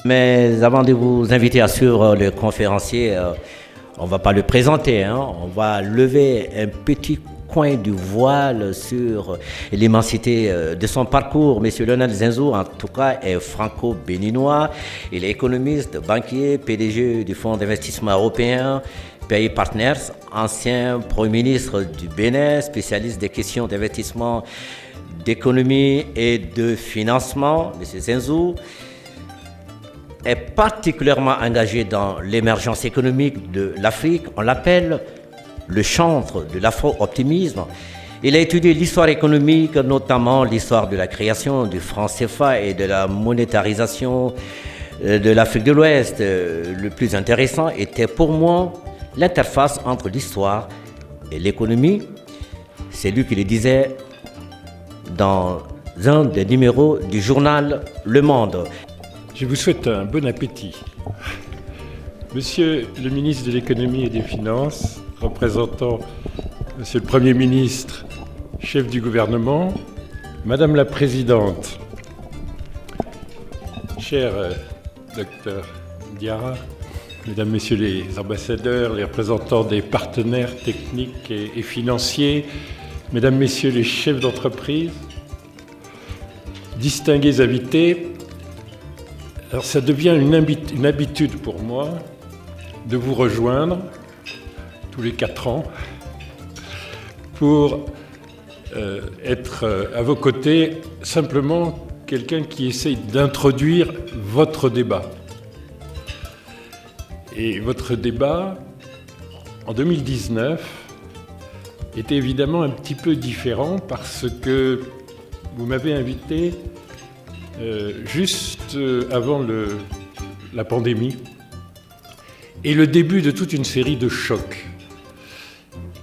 Mais avant de vous inviter à suivre le conférencier, on ne va pas le présenter, hein. On va lever un petit coin du voile sur l'immensité de son parcours. Monsieur Lionel Zinsou, en tout cas, est franco-béninois. Il est économiste, banquier, PDG du Fonds d'investissement européen, PAI Partners, ancien Premier ministre du Bénin, spécialiste des questions d'investissement, d'économie et de financement. Monsieur Zinsou est particulièrement engagé dans l'émergence économique de l'Afrique. On l'appelle le chantre de l'afro-optimisme. Il a étudié l'histoire économique, notamment l'histoire de la création du franc CFA et de la monétarisation de l'Afrique de l'Ouest. Le plus intéressant était pour moi l'interface entre l'histoire et l'économie. C'est lui qui le disait dans un des numéros du journal Le Monde. Je vous souhaite un bon appétit. Monsieur le ministre de l'Économie et des Finances, représentant Monsieur le Premier ministre, chef du gouvernement, Madame la Présidente, cher Docteur Diarra, Mesdames, Messieurs les ambassadeurs, les représentants des partenaires techniques et financiers, Mesdames, Messieurs les chefs d'entreprise, distingués invités, alors ça devient une habitude pour moi de vous rejoindre tous les 4 ans pour être à vos côtés simplement quelqu'un qui essaye d'introduire votre débat. Et votre débat, en 2019, était évidemment un petit peu différent parce que vous m'avez invité juste avant la pandémie et le début de toute une série de chocs.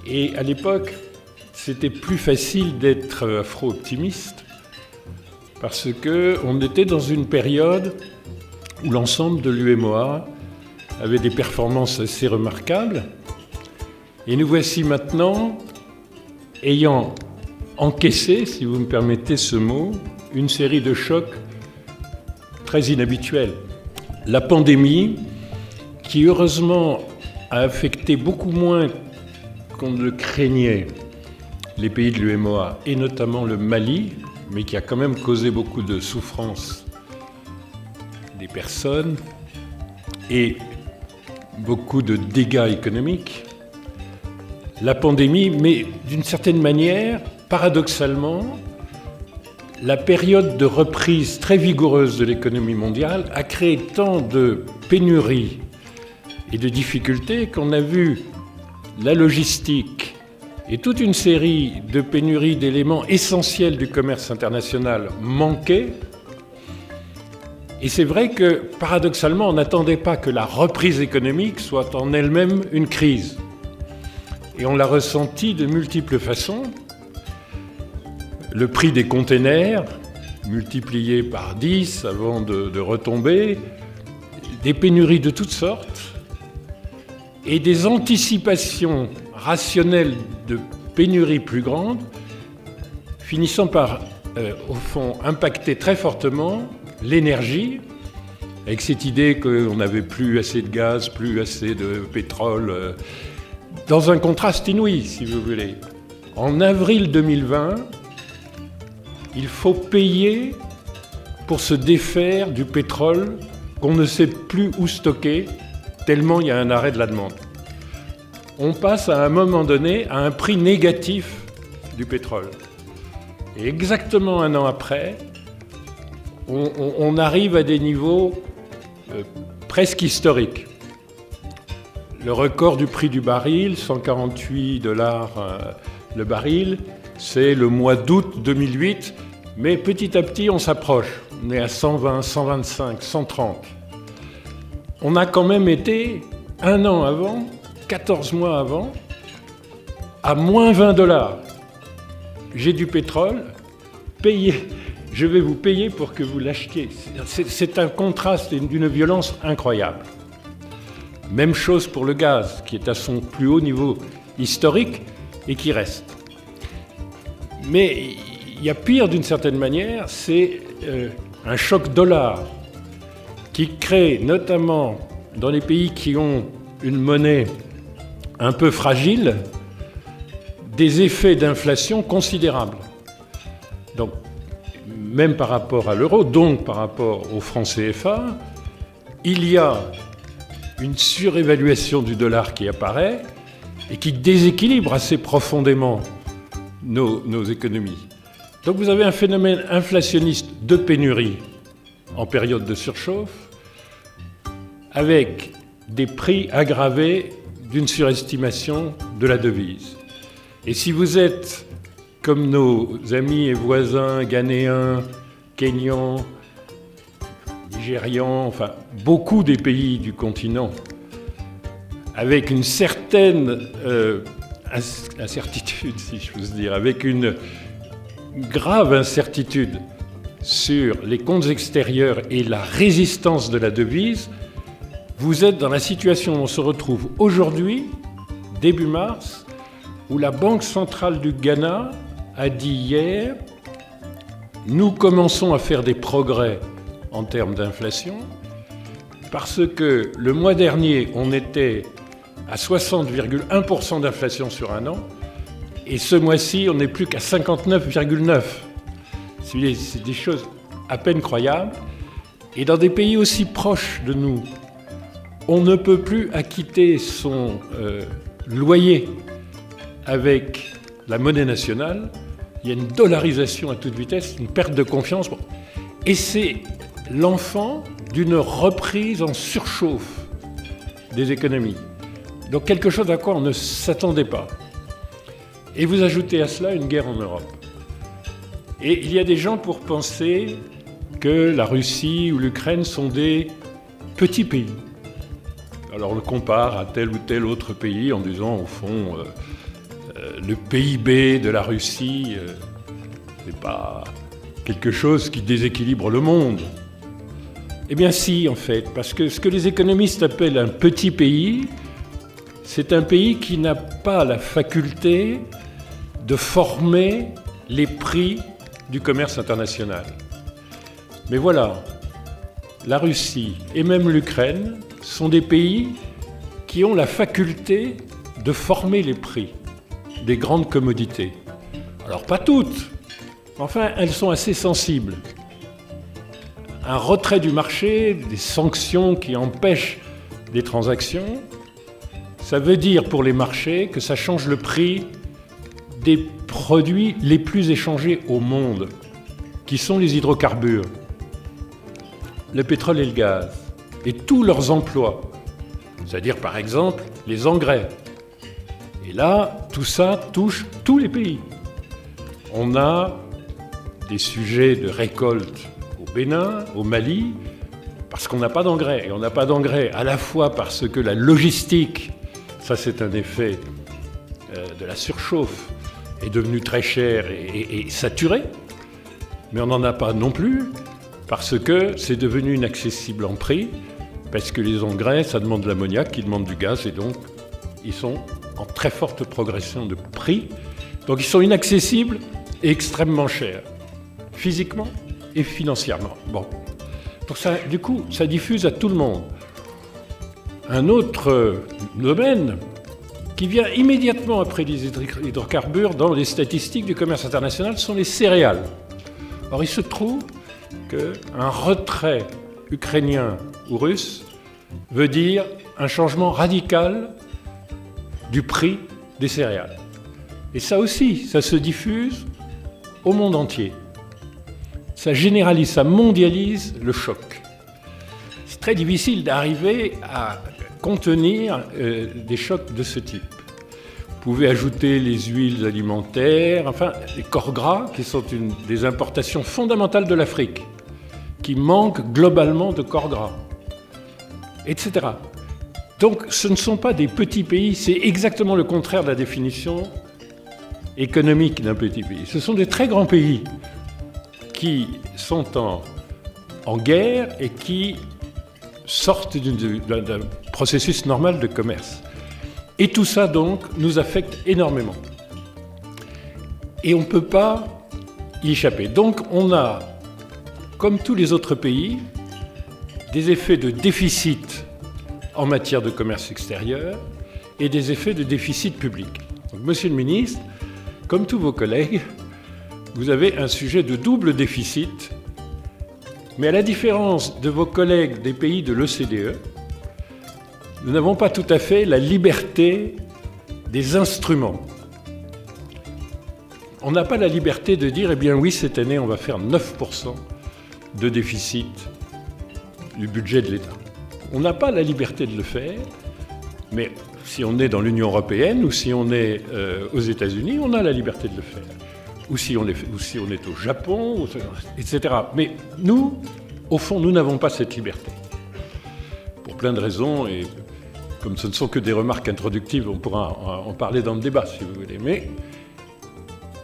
Et à l'époque, c'était plus facile d'être afro-optimiste parce qu'on était dans une période où l'ensemble de l'UEMOA avait des performances assez remarquables. Et nous voici maintenant ayant encaissé, si vous me permettez ce mot, une série de chocs très inhabituels. La pandémie, qui heureusement a affecté beaucoup moins qu'on ne le craignait les pays de l'UEMOA, et notamment le Mali, mais qui a quand même causé beaucoup de souffrance des personnes et beaucoup de dégâts économiques. La pandémie, mais d'une certaine manière, paradoxalement, la période de reprise très vigoureuse de l'économie mondiale a créé tant de pénuries et de difficultés qu'on a vu la logistique et toute une série de pénuries d'éléments essentiels du commerce international manquer. Et c'est vrai que, paradoxalement, on n'attendait pas que la reprise économique soit en elle-même une crise. Et on l'a ressenti de multiples façons. Le prix des containers, multiplié par 10 avant de retomber, des pénuries de toutes sortes, et des anticipations rationnelles de pénuries plus grandes, finissant par, au fond, impacter très fortement l'énergie, avec cette idée qu'on n'avait plus assez de gaz, plus assez de pétrole, dans un contraste inouï, si vous voulez. En avril 2020, il faut payer pour se défaire du pétrole qu'on ne sait plus où stocker, tellement il y a un arrêt de la demande. On passe à un moment donné à un prix négatif du pétrole. Et exactement 1 an après, on arrive à des niveaux presque historiques. Le record du prix du baril, 148 $ le baril, c'est le mois d'août 2008, mais petit à petit on s'approche. On est à 120, 125, 130. On a quand même été 1 an avant, 14 mois avant, à moins 20 $. J'ai du pétrole, je vais vous payer pour que vous l'achetiez. C'est un contraste d'une violence incroyable. Même chose pour le gaz, qui est à son plus haut niveau historique et qui reste. Mais il y a pire d'une certaine manière, c'est un choc dollar qui crée notamment dans les pays qui ont une monnaie un peu fragile, des effets d'inflation considérables. Donc, même par rapport à l'euro, donc par rapport au franc CFA, il y a une surévaluation du dollar qui apparaît et qui déséquilibre assez profondément nos économies. Donc vous avez un phénomène inflationniste de pénurie en période de surchauffe, avec des prix aggravés d'une surestimation de la devise. Et si vous êtes comme nos amis et voisins ghanéens, kenyans, nigérians, enfin beaucoup des pays du continent, avec une certaine incertitude, si je puis dire, avec une grave incertitude sur les comptes extérieurs et la résistance de la devise, vous êtes dans la situation où on se retrouve aujourd'hui, début mars, où la Banque centrale du Ghana a dit hier « Nous commençons à faire des progrès en termes d'inflation parce que le mois dernier, on était à 60,1% d'inflation sur un an et ce mois-ci, on n'est plus qu'à 59,9%. » C'est des choses à peine croyables. Et dans des pays aussi proches de nous, on ne peut plus acquitter son loyer avec la monnaie nationale. Il y a une dollarisation à toute vitesse, une perte de confiance. Et c'est l'enfant d'une reprise en surchauffe des économies. Donc quelque chose à quoi on ne s'attendait pas. Et vous ajoutez à cela une guerre en Europe. Et il y a des gens pour penser que la Russie ou l'Ukraine sont des petits pays. Alors on le compare à tel ou tel autre pays en disant au fond le PIB de la Russie n'est pas quelque chose qui déséquilibre le monde. Eh bien si en fait, parce que ce que les économistes appellent un petit pays, c'est un pays qui n'a pas la faculté de former les prix du commerce international. Mais voilà, la Russie et même l'Ukraine sont des pays qui ont la faculté de former les prix des grandes commodités. Alors pas toutes, enfin elles sont assez sensibles. Un retrait du marché, des sanctions qui empêchent des transactions, ça veut dire pour les marchés que ça change le prix des produits les plus échangés au monde, qui sont les hydrocarbures, le pétrole et le gaz, et tous leurs emplois, c'est-à-dire par exemple les engrais. Et là, tout ça touche tous les pays. On a des sujets de récolte au Bénin, au Mali, parce qu'on n'a pas d'engrais. Et on n'a pas d'engrais à la fois parce que la logistique, ça c'est un effet de la surchauffe, est devenue très chère et saturée, mais on n'en a pas non plus parce que c'est devenu inaccessible en prix, parce que les engrais, ça demande de l'ammoniac, qui demande du gaz, et donc ils sont en très forte progression de prix. Donc ils sont inaccessibles et extrêmement chers, physiquement et financièrement. Bon. Donc ça, du coup, ça diffuse à tout le monde. Un autre domaine qui vient immédiatement après les hydrocarbures dans les statistiques du commerce international sont les céréales. Or, il se trouve qu'un retrait ukrainien ou russe veut dire un changement radical du prix des céréales. Et ça aussi, ça se diffuse au monde entier. Ça généralise, ça mondialise le choc. C'est très difficile d'arriver à contenir des chocs de ce type. Vous pouvez ajouter les huiles alimentaires, enfin les corps gras, qui sont des importations fondamentales de l'Afrique, qui manquent globalement de corps gras, etc. Donc ce ne sont pas des petits pays, c'est exactement le contraire de la définition économique d'un petit pays. Ce sont des très grands pays qui sont en guerre et qui sortent d'un processus normal de commerce. Et tout ça, donc, nous affecte énormément. Et on ne peut pas y échapper. Donc, on a, comme tous les autres pays, des effets de déficit en matière de commerce extérieur et des effets de déficit public. Donc, Monsieur le ministre, comme tous vos collègues, vous avez un sujet de double déficit, mais à la différence de vos collègues des pays de l'OCDE, nous n'avons pas tout à fait la liberté des instruments. On n'a pas la liberté de dire, eh bien oui, cette année, on va faire 9% de déficit du budget de l'État. On n'a pas la liberté de le faire, mais si on est dans l'Union européenne ou si on est aux États-Unis, on a la liberté de le faire. Ou si on est au Japon, etc. Mais nous, au fond, nous n'avons pas cette liberté. Pour plein de raisons, et comme ce ne sont que des remarques introductives, on pourra en parler dans le débat, si vous voulez. Mais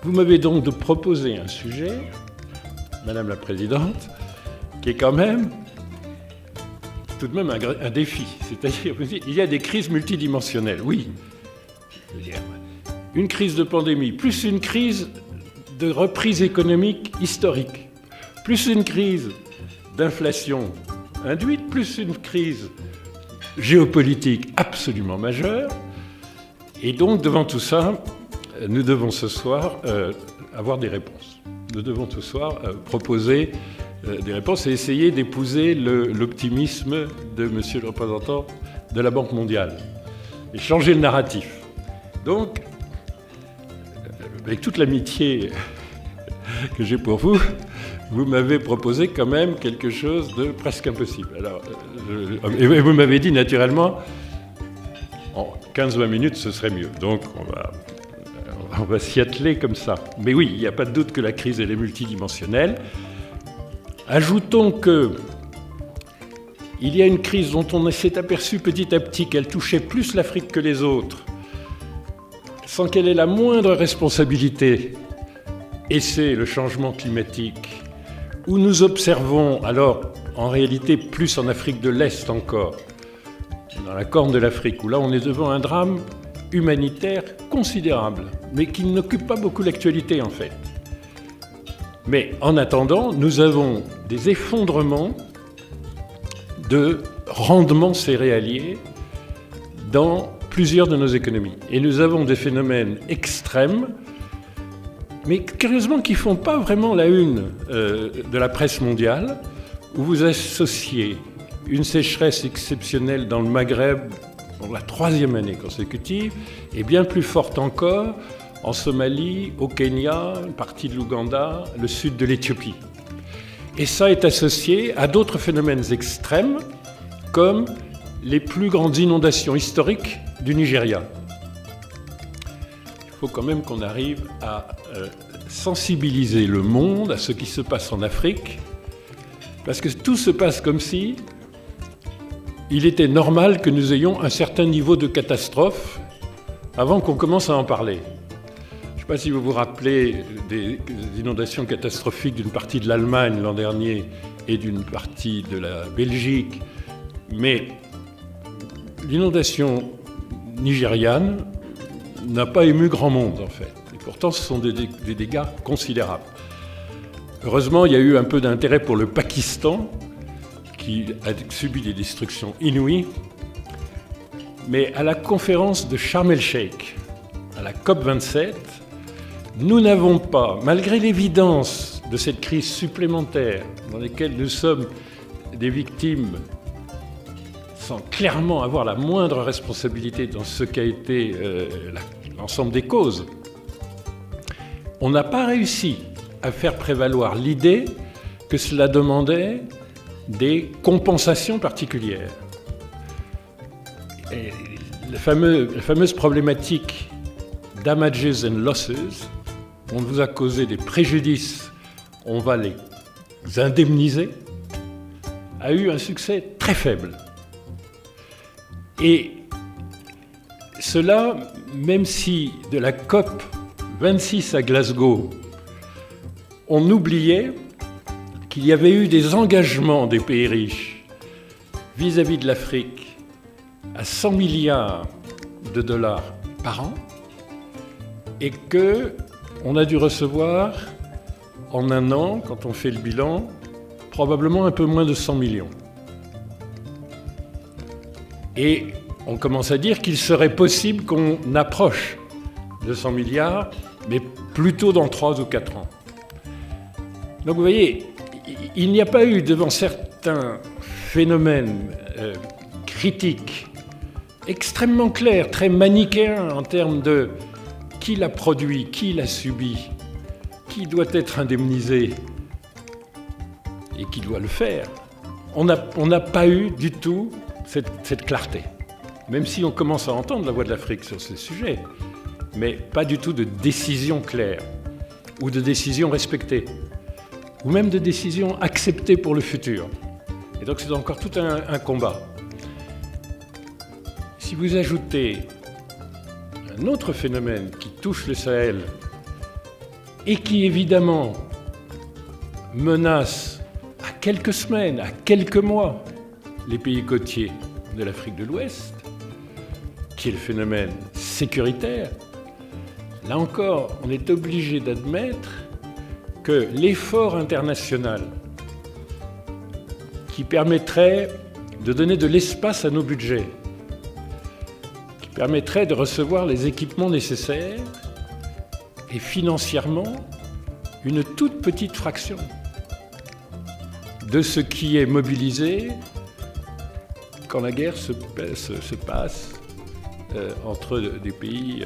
vous m'avez donc proposé un sujet, Madame la Présidente, qui est quand même tout de même un défi. C'est-à-dire, il y a des crises multidimensionnelles, oui. Une crise de pandémie, plus une crise de reprise économique historique, plus une crise d'inflation induite, plus une crise géopolitique absolument majeure. Et donc, devant tout ça, nous devons ce soir avoir des réponses. Nous devons ce soir proposer des réponses et essayer d'épouser l'optimisme de monsieur le représentant de la Banque mondiale et changer le narratif. Donc, avec toute l'amitié que j'ai pour vous, vous m'avez proposé quand même quelque chose de presque impossible. Alors, et vous m'avez dit naturellement, en 15-20 minutes, ce serait mieux. Donc, on va s'y atteler comme ça. Mais oui, il n'y a pas de doute que la crise, elle est multidimensionnelle. Ajoutons qu'il y a une crise dont on s'est aperçu petit à petit qu'elle touchait plus l'Afrique que les autres, sans qu'elle ait la moindre responsabilité, et c'est le changement climatique, où nous observons, alors en réalité plus en Afrique de l'Est encore, dans la Corne de l'Afrique, où là on est devant un drame humanitaire considérable, mais qui n'occupe pas beaucoup l'actualité en fait. Mais en attendant, nous avons des effondrements de rendements céréaliers dans plusieurs de nos économies. Et nous avons des phénomènes extrêmes, mais curieusement qui ne font pas vraiment la une de la presse mondiale, où vous associez une sécheresse exceptionnelle dans le Maghreb pour la 3e année consécutive, et bien plus forte encore en Somalie, au Kenya, une partie de l'Ouganda, le sud de l'Éthiopie. Et ça est associé à d'autres phénomènes extrêmes, comme les plus grandes inondations historiques du Nigeria. Il faut quand même qu'on arrive à sensibiliser le monde à ce qui se passe en Afrique, parce que tout se passe comme si il était normal que nous ayons un certain niveau de catastrophe avant qu'on commence à en parler. Je ne sais pas si vous vous rappelez des inondations catastrophiques d'une partie de l'Allemagne l'an dernier et d'une partie de la Belgique, mais l'inondation nigériane n'a pas ému grand monde en fait. Et pourtant, ce sont des dégâts considérables. Heureusement, il y a eu un peu d'intérêt pour le Pakistan, qui a subi des destructions inouïes. Mais à la conférence de Sharm el-Sheikh, à la COP27, nous n'avons pas, malgré l'évidence de cette crise supplémentaire dans laquelle nous sommes des victimes sans clairement avoir la moindre responsabilité dans ce qu'a été l'ensemble des causes, on n'a pas réussi à faire prévaloir l'idée que cela demandait des compensations particulières. Et la fameuse problématique damages and losses, on vous a causé des préjudices, on va les indemniser, a eu un succès très faible. Et cela, même si de la COP 26 à Glasgow, on oubliait qu'il y avait eu des engagements des pays riches vis-à-vis de l'Afrique à 100 milliards de dollars par an et qu'on a dû recevoir en un an, quand on fait le bilan, probablement un peu moins de 100 millions. Et on commence à dire qu'il serait possible qu'on approche de 100 milliards, mais plutôt dans 3 ou 4 ans. Donc vous voyez, il n'y a pas eu devant certains phénomènes critiques extrêmement clairs, très manichéens en termes de qui l'a produit, qui l'a subi, qui doit être indemnisé et qui doit le faire. On n'a pas eu du tout cette clarté, même si on commence à entendre la voix de l'Afrique sur ce sujet, mais pas du tout de décision claire, ou de décision respectée, ou même de décision acceptée pour le futur. Et donc c'est encore tout un combat. Si vous ajoutez un autre phénomène qui touche le Sahel et qui évidemment menace à quelques semaines, à quelques mois, les pays côtiers de l'Afrique de l'Ouest, qui est le phénomène sécuritaire, là encore, on est obligé d'admettre que l'effort international qui permettrait de donner de l'espace à nos budgets, qui permettrait de recevoir les équipements nécessaires, et financièrement une toute petite fraction de ce qui est mobilisé quand la guerre se passe entre des pays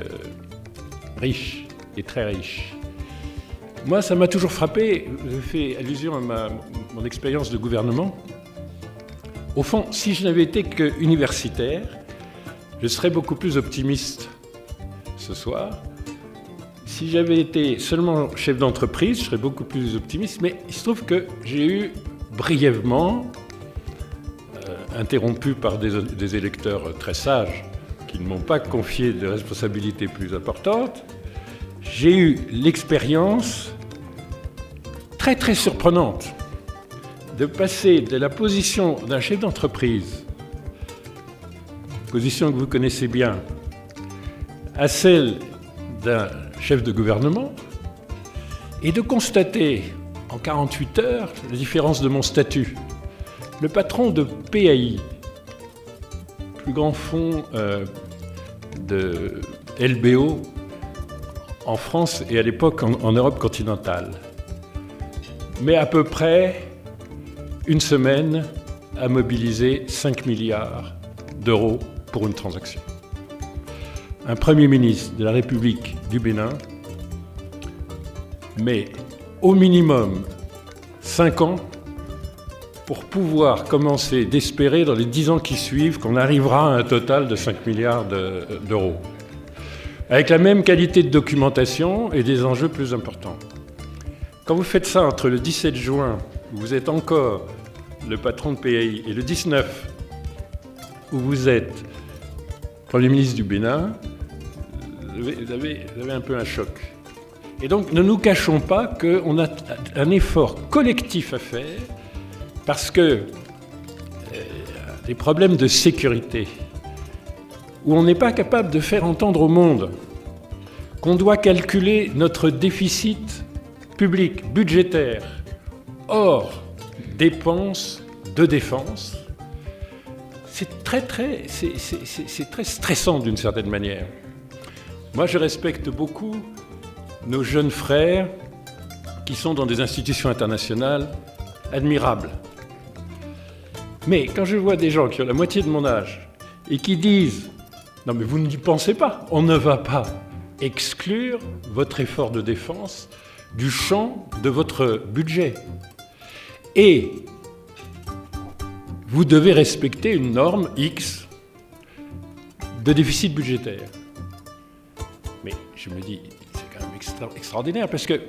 riches et très riches. Moi, ça m'a toujours frappé, je fais allusion à mon expérience de gouvernement. Au fond, si je n'avais été qu'universitaire, je serais beaucoup plus optimiste ce soir. Si j'avais été seulement chef d'entreprise, je serais beaucoup plus optimiste, mais il se trouve que j'ai eu brièvement, interrompu par des électeurs très sages qui ne m'ont pas confié de responsabilités plus importantes, j'ai eu l'expérience très très surprenante de passer de la position d'un chef d'entreprise, position que vous connaissez bien, à celle d'un chef de gouvernement, et de constater en 48 heures la différence de mon statut. Le patron de PAI, plus grand fonds de LBO en France et à l'époque en Europe continentale, met à peu près une semaine à mobiliser 5 milliards d'euros pour une transaction. Un Premier ministre de la République du Bénin met au minimum 5 ans pour pouvoir commencer d'espérer dans les 10 ans qui suivent qu'on arrivera à un total de 5 milliards d'euros, avec la même qualité de documentation et des enjeux plus importants. Quand vous faites ça entre le 17 juin, où vous êtes encore le patron de PAI, et le 19, où vous êtes Premier ministre du Bénin, vous avez un peu un choc. Et donc, ne nous cachons pas qu'on a un effort collectif à faire, parce que des problèmes de sécurité, où on n'est pas capable de faire entendre au monde qu'on doit calculer notre déficit public, budgétaire, hors dépenses de défense, c'est très stressant d'une certaine manière. Moi, je respecte beaucoup nos jeunes frères qui sont dans des institutions internationales admirables. Mais quand je vois des gens qui ont la moitié de mon âge et qui disent « Non mais vous n'y pensez pas, on ne va pas exclure votre effort de défense du champ de votre budget. Et vous devez respecter une norme X de déficit budgétaire. » Mais je me dis, c'est quand même extraordinaire, parce que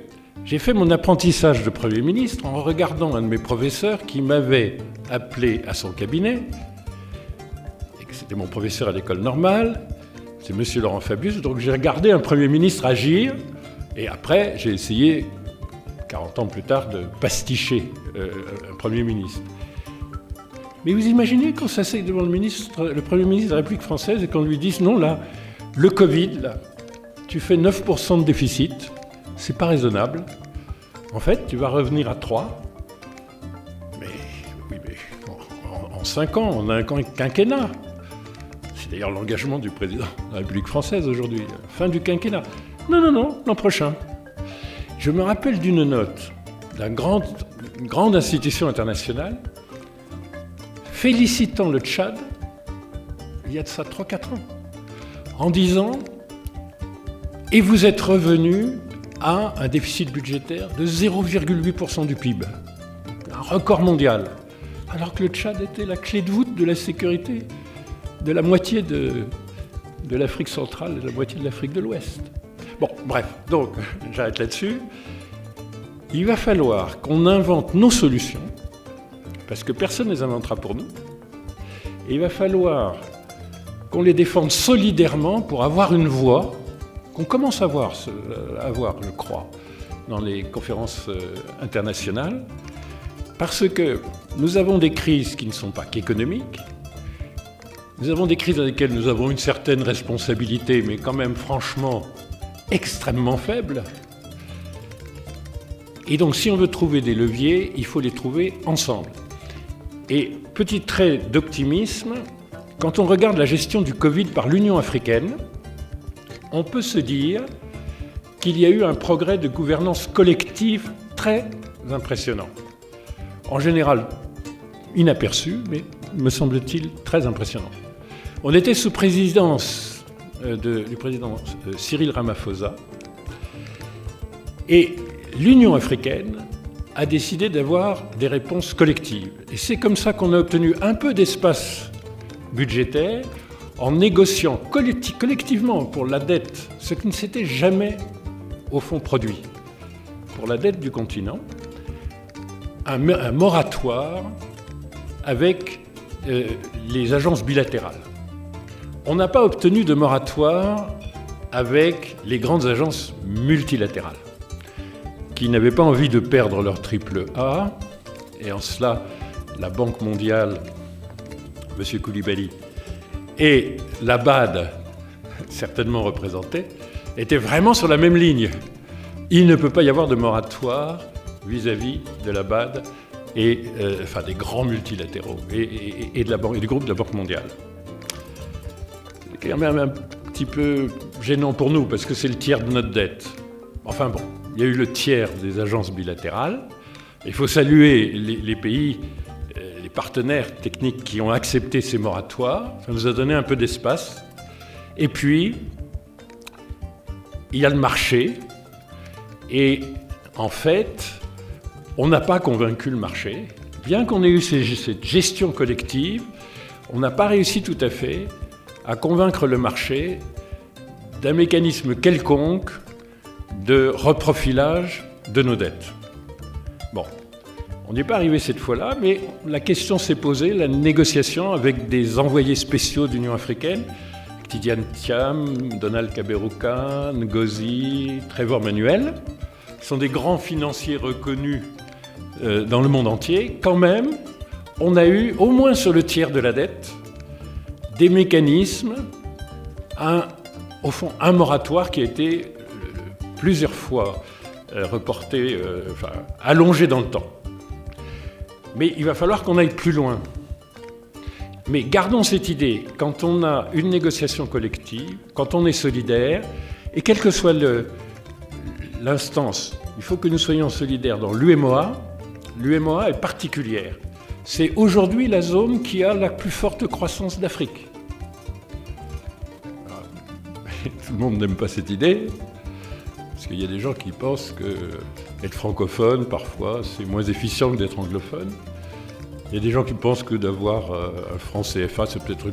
j'ai fait mon apprentissage de Premier ministre en regardant un de mes professeurs qui m'avait appelé à son cabinet, et que c'était mon professeur à l'école normale, c'est M. Laurent Fabius, donc j'ai regardé un Premier ministre agir, et après j'ai essayé, 40 ans plus tard, de pasticher un Premier ministre. Mais vous imaginez qu'on s'assied devant le Premier ministre de la République française et qu'on lui dise « Non, là, le Covid, là, tu fais 9% de déficit, c'est pas raisonnable. En fait, tu vas revenir à 3. Mais oui, mais en 5 ans, on a un quinquennat. C'est d'ailleurs l'engagement du président de la République française aujourd'hui, fin du quinquennat. Non, l'an prochain. Je me rappelle d'une note d'une grande institution internationale félicitant le Tchad, il y a de ça 3-4 ans, en disant « Et vous êtes revenu à un déficit budgétaire de 0,8% du PIB, un record mondial, alors que le Tchad était la clé de voûte de la sécurité de la moitié de l'Afrique centrale et de la moitié de l'Afrique de l'Ouest. » Bon, bref, donc j'arrête là-dessus. Il va falloir qu'on invente nos solutions, parce que personne ne les inventera pour nous. Et il va falloir qu'on les défende solidairement pour avoir une voix qu'on commence à avoir, je crois, dans les conférences internationales, parce que nous avons des crises qui ne sont pas qu'économiques, nous avons des crises dans lesquelles nous avons une certaine responsabilité, mais quand même franchement extrêmement faible. Et donc si on veut trouver des leviers, il faut les trouver ensemble. Et petit trait d'optimisme, quand on regarde la gestion du Covid par l'Union africaine, on peut se dire qu'il y a eu un progrès de gouvernance collective très impressionnant. En général, inaperçu, mais me semble-t-il très impressionnant. On était sous présidence du président Cyril Ramaphosa, et l'Union africaine a décidé d'avoir des réponses collectives. Et c'est comme ça qu'on a obtenu un peu d'espace budgétaire en négociant collectivement pour la dette, ce qui ne s'était jamais au fond produit, pour la dette du continent, un moratoire avec les agences bilatérales. On n'a pas obtenu de moratoire avec les grandes agences multilatérales, qui n'avaient pas envie de perdre leur triple A, et en cela, la Banque mondiale, M. Koulibaly, et la BAD, certainement représentée, étaient vraiment sur la même ligne. Il ne peut pas y avoir de moratoire vis-à-vis de la BAD et des grands multilatéraux et du groupe de la Banque mondiale. C'est quand même un petit peu gênant pour nous, parce que c'est le tiers de notre dette. Enfin bon, il y a eu le tiers des agences bilatérales. Il faut saluer les pays, les partenaires techniques qui ont accepté ces moratoires. Ça nous a donné un peu d'espace. Et puis, il y a le marché. Et en fait, on n'a pas convaincu le marché. Bien qu'on ait eu cette gestion collective, on n'a pas réussi tout à fait à convaincre le marché d'un mécanisme quelconque de reprofilage de nos dettes. Bon, on n'y est pas arrivé cette fois-là, mais la question s'est posée, la négociation avec des envoyés spéciaux de l'Union africaine, Tidiane Thiam, Donald Kaberuka, Ngozi, Trevor Manuel, sont des grands financiers reconnus dans le monde entier. Quand même, on a eu, au moins sur le tiers de la dette, des mécanismes, au fond, un moratoire qui a été plusieurs fois reporté, allongé dans le temps. Mais il va falloir qu'on aille plus loin. Mais gardons cette idée, quand on a une négociation collective, quand on est solidaire, et quelle que soit l'instance, il faut que nous soyons solidaires dans l'UMOA. L'UMOA est particulière. C'est aujourd'hui la zone qui a la plus forte croissance d'Afrique. Tout le monde n'aime pas cette idée, parce qu'il y a des gens qui pensent qu'être francophone, parfois, c'est moins efficient que d'être anglophone. Il y a des gens qui pensent que d'avoir un franc CFA, c'est peut-être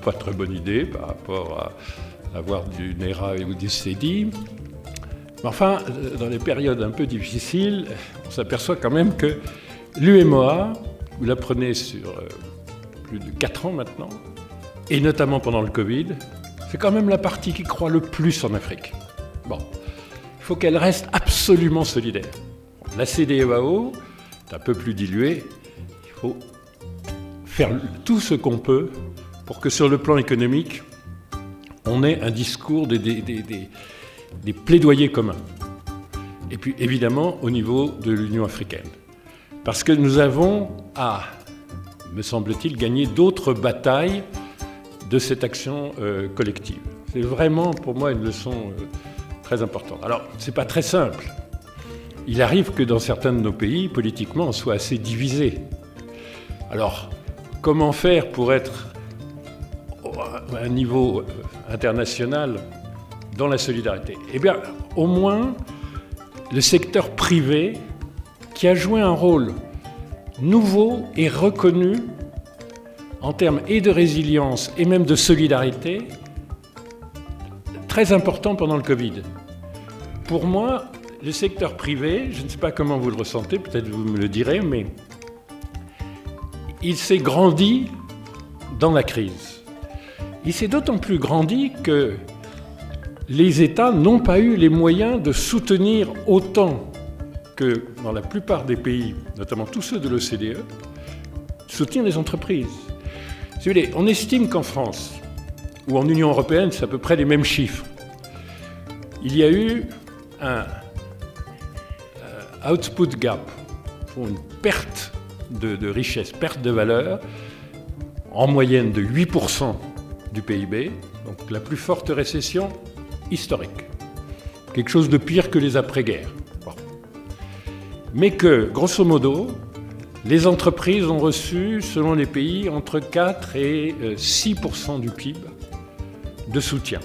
pas très bonne idée par rapport à avoir du NERA ou du CEDI. Mais enfin, dans les périodes un peu difficiles, on s'aperçoit quand même que l'UMOA, vous la prenez sur plus de 4 ans maintenant, et notamment pendant le Covid, c'est quand même la partie qui croît le plus en Afrique. Bon, il faut qu'elle reste absolument solidaire. La CEDEAO est un peu plus diluée. Il faut faire tout ce qu'on peut pour que sur le plan économique, on ait un discours, des plaidoyers communs. Et puis évidemment au niveau de l'Union africaine. Parce que nous avons me semble-t-il, gagné d'autres batailles de cette action collective. C'est vraiment pour moi une leçon très importante. Alors, ce n'est pas très simple. Il arrive que dans certains de nos pays, politiquement, on soit assez divisé. Alors, comment faire pour être à un niveau international dans la solidarité? Eh bien, au moins, le secteur privé qui a joué un rôle nouveau et reconnu en termes et de résilience et même de solidarité, très important pendant le Covid. Pour moi, le secteur privé, je ne sais pas comment vous le ressentez, peut-être vous me le direz, mais il s'est grandi dans la crise. Il s'est d'autant plus grandi que les États n'ont pas eu les moyens de soutenir autant que dans la plupart des pays, notamment tous ceux de l'OCDE, soutenir les entreprises. Si vous voulez, on estime qu'en France, ou en Union européenne, c'est à peu près les mêmes chiffres. Il y a eu un output gap, une perte de richesse, perte de valeur, en moyenne de 8% du PIB, donc la plus forte récession historique. Quelque chose de pire que les après-guerres. Bon. Mais que, grosso modo, les entreprises ont reçu, selon les pays, entre 4 et 6% du PIB de soutien.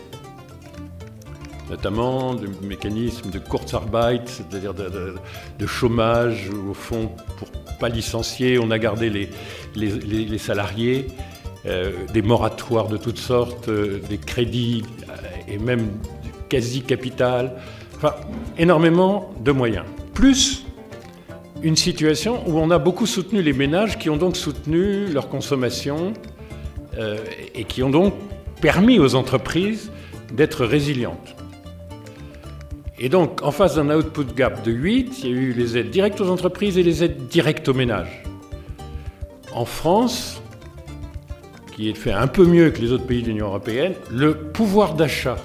Notamment de mécanismes de Kurzarbeit, c'est-à-dire de chômage, au fond, pour ne pas licencier, on a gardé les salariés, des moratoires de toutes sortes, des crédits et même quasi-capital, enfin, énormément de moyens. Plus une situation où on a beaucoup soutenu les ménages qui ont donc soutenu leur consommation et qui ont donc permis aux entreprises d'être résilientes. Et donc, en face d'un output gap de 8, il y a eu les aides directes aux entreprises et les aides directes aux ménages. En France, qui est fait un peu mieux que les autres pays de l'Union européenne, le pouvoir d'achat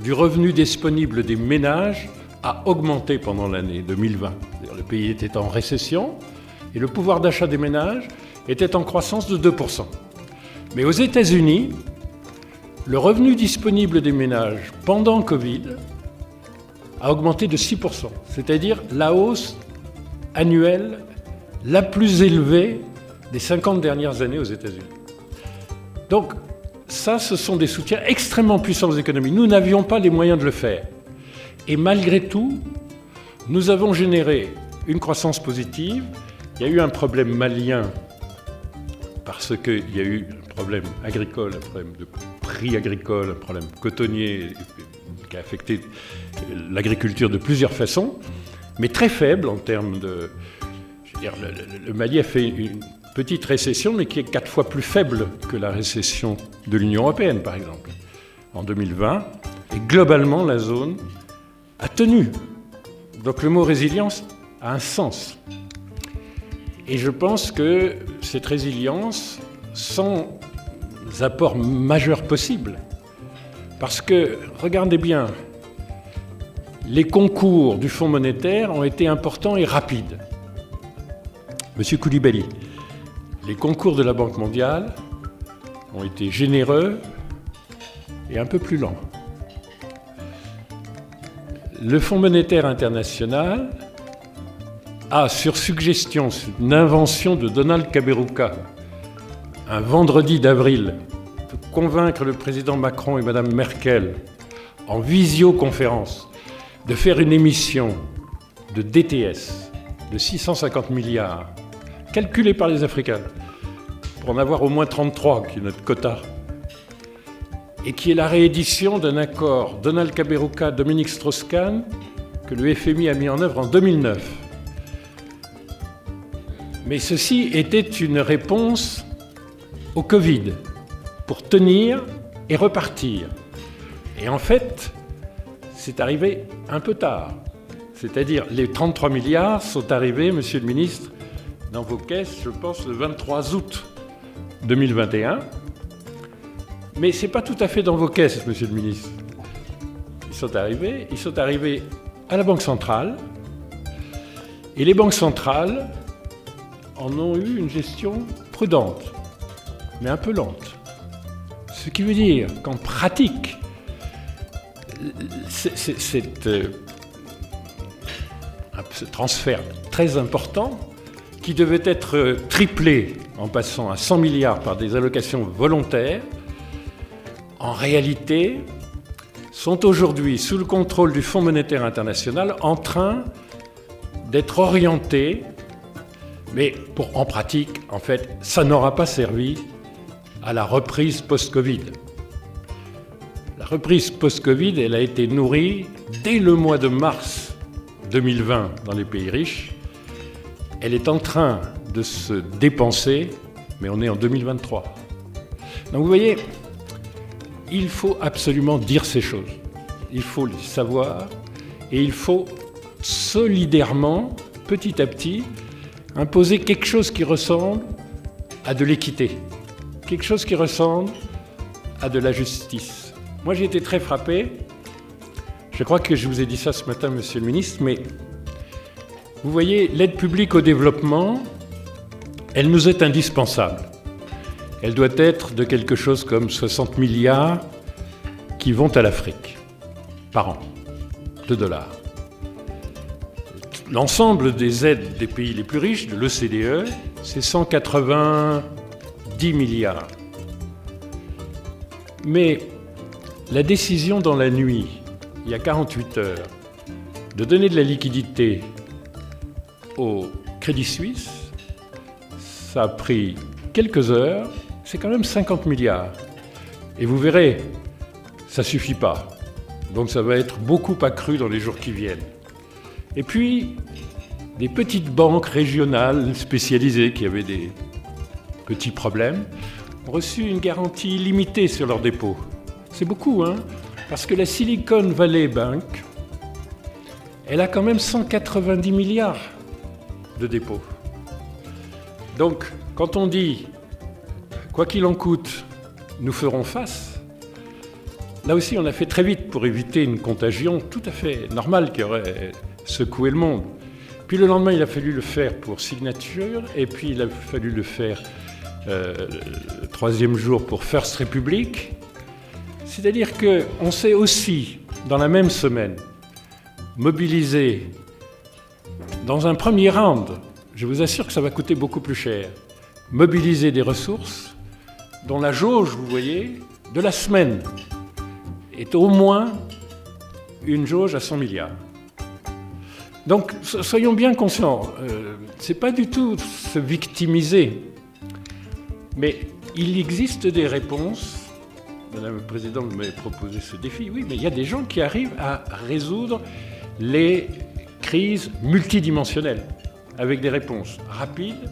du revenu disponible des ménages a augmenté pendant l'année 2020. C'est-à-dire, le pays était en récession et le pouvoir d'achat des ménages était en croissance de 2%. Mais aux États-Unis, le revenu disponible des ménages pendant Covid a augmenté de 6%, c'est-à-dire la hausse annuelle la plus élevée des 50 dernières années aux États-Unis. Donc, ça, ce sont des soutiens extrêmement puissants aux économies. Nous n'avions pas les moyens de le faire. Et malgré tout, nous avons généré une croissance positive. Il y a eu un problème malien parce qu'il y a eu un problème agricole, un problème de prix agricole, un problème cotonnier qui a affecté l'agriculture de plusieurs façons, mais très faible en termes de... Je veux dire, le Mali a fait une petite récession, mais qui est 4 fois plus faible que la récession de l'Union européenne, par exemple, en 2020. Et globalement, la zone a tenu. Donc le mot résilience a un sens. Et je pense que cette résilience, sans apport majeur possible, parce que, regardez bien, les concours du Fonds monétaire ont été importants et rapides. Monsieur Koulibaly, les concours de la Banque mondiale ont été généreux et un peu plus lents. Le Fonds monétaire international a, sur suggestion, une invention de Donald Kaberuka, un vendredi d'avril, convaincre le président Macron et Madame Merkel, en visioconférence, de faire une émission de DTS de 650 milliards, calculée par les Africains, pour en avoir au moins 33, qui est notre quota, et qui est la réédition d'un accord Donald Kaberuka, Dominique Strauss-Kahn, que le FMI a mis en œuvre en 2009. Mais ceci était une réponse au Covid, pour tenir et repartir. Et en fait, c'est arrivé un peu tard. C'est-à-dire, les 33 milliards sont arrivés, Monsieur le Ministre, dans vos caisses, je pense, le 23 août 2021. Mais ce n'est pas tout à fait dans vos caisses, Monsieur le Ministre. Ils sont arrivés à la Banque centrale. Et les banques centrales en ont eu une gestion prudente, mais un peu lente. Ce qui veut dire qu'en pratique, ce transfert très important, qui devait être triplé en passant à 100 milliards par des allocations volontaires, en réalité, sont aujourd'hui, sous le contrôle du Fonds monétaire international, en train d'être orientés, mais en pratique, en fait, ça n'aura pas servi à la reprise post-Covid. La reprise post-Covid, elle a été nourrie dès le mois de mars 2020 dans les pays riches. Elle est en train de se dépenser, mais on est en 2023. Donc vous voyez, il faut absolument dire ces choses. Il faut les savoir et il faut solidairement, petit à petit, imposer quelque chose qui ressemble à de l'équité, quelque chose qui ressemble à de la justice. Moi, j'ai été très frappé. Je crois que je vous ai dit ça ce matin, Monsieur le Ministre, mais vous voyez, l'aide publique au développement, elle nous est indispensable. Elle doit être de quelque chose comme 60 milliards qui vont à l'Afrique par an, de dollars. L'ensemble des aides des pays les plus riches, de l'OCDE, c'est 190 milliards. Mais la décision dans la nuit, il y a 48 heures, de donner de la liquidité au Crédit Suisse, ça a pris quelques heures, c'est quand même 50 milliards. Et vous verrez, ça ne suffit pas. Donc ça va être beaucoup accru dans les jours qui viennent. Et puis, des petites banques régionales spécialisées qui avaient des petits problèmes ont reçu une garantie limitée sur leurs dépôts. C'est beaucoup, hein, parce que la Silicon Valley Bank, elle a quand même 190 milliards de dépôts. Donc, quand on dit « quoi qu'il en coûte, nous ferons face », là aussi, on a fait très vite pour éviter une contagion tout à fait normale qui aurait secoué le monde. Puis le lendemain, il a fallu le faire pour Signature, et puis il a fallu le faire le troisième jour pour First Republic. C'est-à-dire qu'on s'est aussi, dans la même semaine, mobilisé dans un premier round, je vous assure que ça va coûter beaucoup plus cher, mobiliser des ressources dont la jauge, vous voyez, de la semaine est au moins une jauge à 100 milliards. Donc, soyons bien conscients, c'est pas du tout se victimiser, mais il existe des réponses. Madame la Présidente, vous m'avez proposé ce défi, oui, mais il y a des gens qui arrivent à résoudre les crises multidimensionnelles avec des réponses rapides,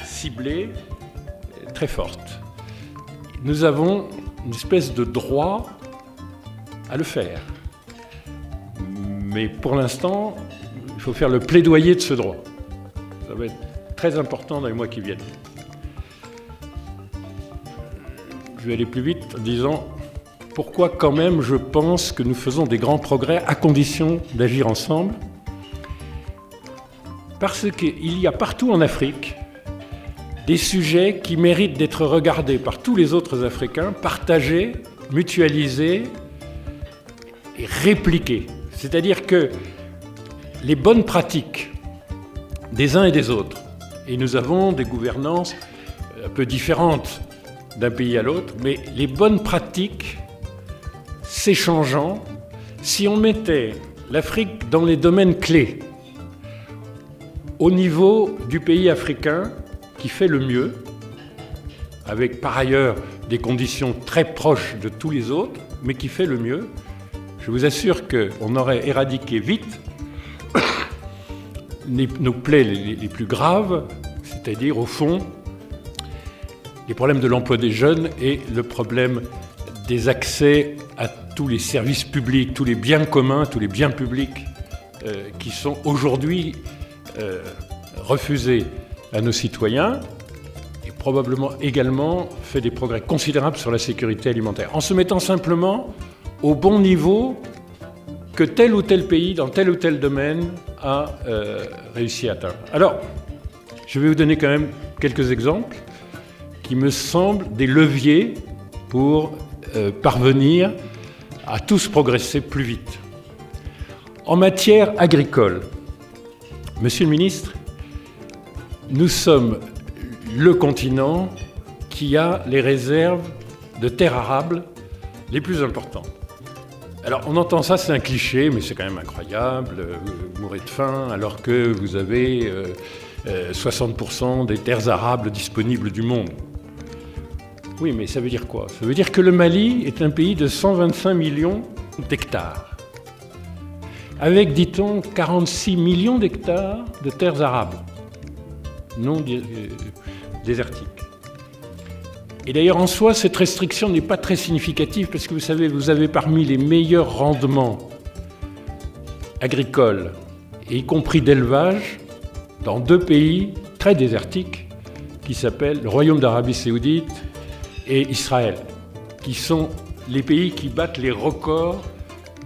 ciblées, très fortes. Nous avons une espèce de droit à le faire. Mais pour l'instant, il faut faire le plaidoyer de ce droit. Ça va être très important dans les mois qui viennent. Je vais aller plus vite en disant pourquoi quand même je pense que nous faisons des grands progrès à condition d'agir ensemble. Parce qu'il y a partout en Afrique des sujets qui méritent d'être regardés par tous les autres Africains, partagés, mutualisés et répliqués. C'est-à-dire que les bonnes pratiques des uns et des autres, et nous avons des gouvernances un peu différentes d'un pays à l'autre, mais les bonnes pratiques s'échangeant, si on mettait l'Afrique dans les domaines clés, au niveau du pays africain qui fait le mieux, avec par ailleurs des conditions très proches de tous les autres, mais qui fait le mieux, je vous assure qu'on aurait éradiqué vite nos plaies les plus graves, c'est-à-dire au fond les problèmes de l'emploi des jeunes et le problème des accès à tous les services publics, tous les biens communs, tous les biens publics qui sont aujourd'hui refusés à nos citoyens, et probablement également fait des progrès considérables sur la sécurité alimentaire, en se mettant simplement au bon niveau que tel ou tel pays, dans tel ou tel domaine, a réussi à atteindre. Alors, je vais vous donner quand même quelques exemples qui me semblent des leviers pour parvenir à tous progresser plus vite. En matière agricole, Monsieur le ministre, nous sommes le continent qui a les réserves de terres arables les plus importantes. Alors on entend ça, c'est un cliché, mais c'est quand même incroyable, vous mourrez de faim alors que vous avez 60% des terres arables disponibles du monde. Oui, mais ça veut dire quoi? Ça veut dire que le Mali est un pays de 125 millions d'hectares, avec, dit-on, 46 millions d'hectares de terres arables, non désertiques. Et d'ailleurs, en soi, cette restriction n'est pas très significative, parce que vous savez, vous avez parmi les meilleurs rendements agricoles, et y compris d'élevage, dans 2 pays très désertiques, qui s'appellent le Royaume d'Arabie Saoudite et Israël, qui sont les pays qui battent les records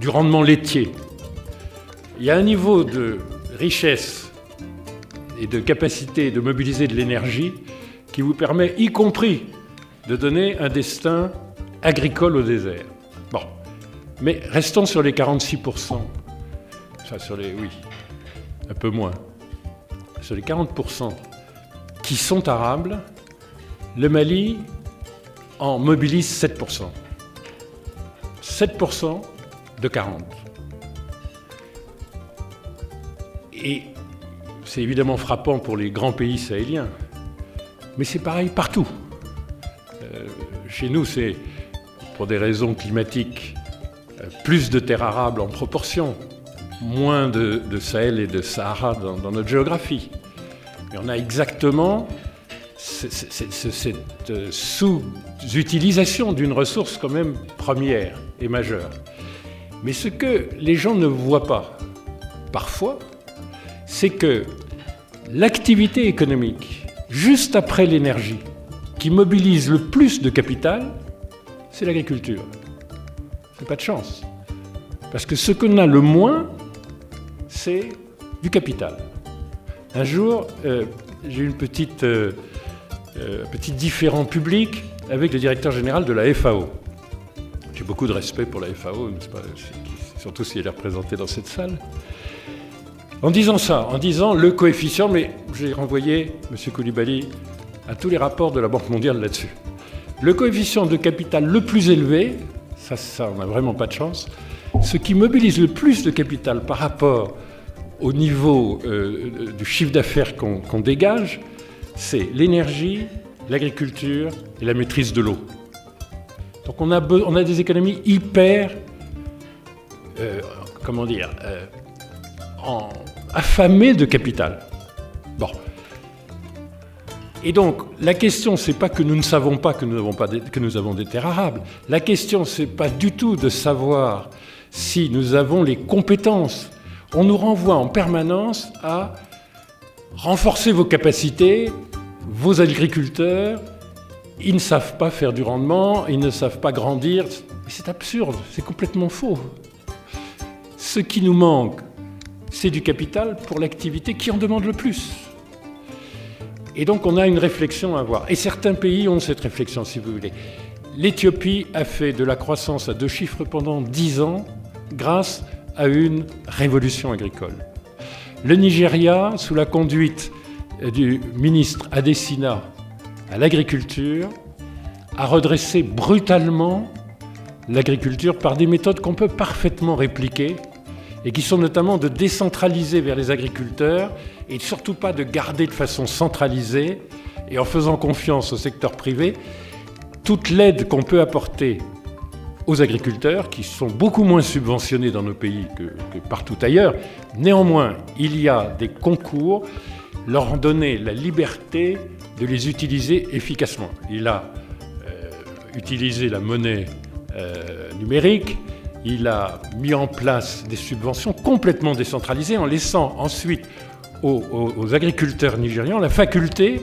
du rendement laitier. Il y a un niveau de richesse et de capacité de mobiliser de l'énergie qui vous permet, y compris, de donner un destin agricole au désert. Bon, mais restons sur les 46%. Enfin, oui, un peu moins. Sur les 40% qui sont arables, le Mali en mobilise 7%. 7% de 40. Et c'est évidemment frappant pour les grands pays sahéliens, mais c'est pareil partout. Chez nous, c'est, pour des raisons climatiques, plus de terres arables en proportion, moins de Sahel et de Sahara dans notre géographie. Mais on a exactement cette sous-utilisation d'une ressource quand même première et majeure. Mais ce que les gens ne voient pas, parfois, c'est que l'activité économique, juste après l'énergie, qui mobilise le plus de capital, c'est l'agriculture. C'est pas de chance. Parce que ce qu'on a le moins, c'est du capital. Un jour, j'ai eu un petit différend public avec le directeur général de la FAO. J'ai beaucoup de respect pour la FAO, n'est-ce pas, surtout si elle est représentée dans cette salle. En disant le coefficient, mais j'ai renvoyé, M. Coulibaly, à tous les rapports de la Banque mondiale là-dessus. Le coefficient de capital le plus élevé, ça on n'a vraiment pas de chance, ce qui mobilise le plus de capital par rapport au niveau du chiffre d'affaires qu'on dégage, c'est l'énergie, l'agriculture et la maîtrise de l'eau. Donc on a des économies hyper, affamées de capital. Bon. Et donc, la question, c'est pas que nous ne savons pas que nous avons des terres arables. La question, c'est pas du tout de savoir si nous avons les compétences. On nous renvoie en permanence à renforcer vos capacités, vos agriculteurs, ils ne savent pas faire du rendement, ils ne savent pas grandir. C'est absurde, c'est complètement faux. Ce qui nous manque, c'est du capital pour l'activité qui en demande le plus. Et donc on a une réflexion à avoir. Et certains pays ont cette réflexion, si vous voulez. L'Éthiopie a fait de la croissance à 2 chiffres pendant 10 ans grâce à une révolution agricole. Le Nigeria, sous la conduite du ministre Adesina à l'agriculture, a redressé brutalement l'agriculture par des méthodes qu'on peut parfaitement répliquer et qui sont notamment de décentraliser vers les agriculteurs et surtout pas de garder de façon centralisée et en faisant confiance au secteur privé toute l'aide qu'on peut apporter aux agriculteurs qui sont beaucoup moins subventionnés dans nos pays que partout ailleurs. Néanmoins, il y a des concours, leur donner la liberté de les utiliser efficacement. Il a utilisé la monnaie numérique, il a mis en place des subventions complètement décentralisées en laissant ensuite aux agriculteurs nigérians la faculté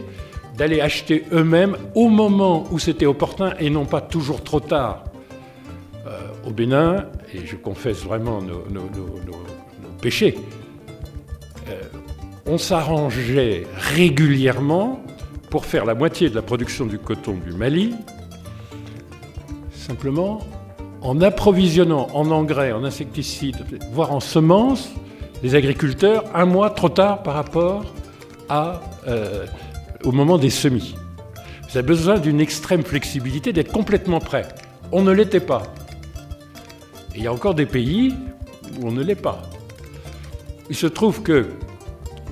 d'aller acheter eux-mêmes au moment où c'était opportun et non pas toujours trop tard. Au Bénin, et je confesse vraiment nos péchés, on s'arrangeait régulièrement pour faire la moitié de la production du coton du Mali simplement en approvisionnant en engrais, en insecticides, voire en semences, les agriculteurs un mois trop tard par rapport au moment des semis. Vous avez besoin d'une extrême flexibilité, d'être complètement prêt. On ne l'était pas. Et il y a encore des pays où on ne l'est pas. Il se trouve que,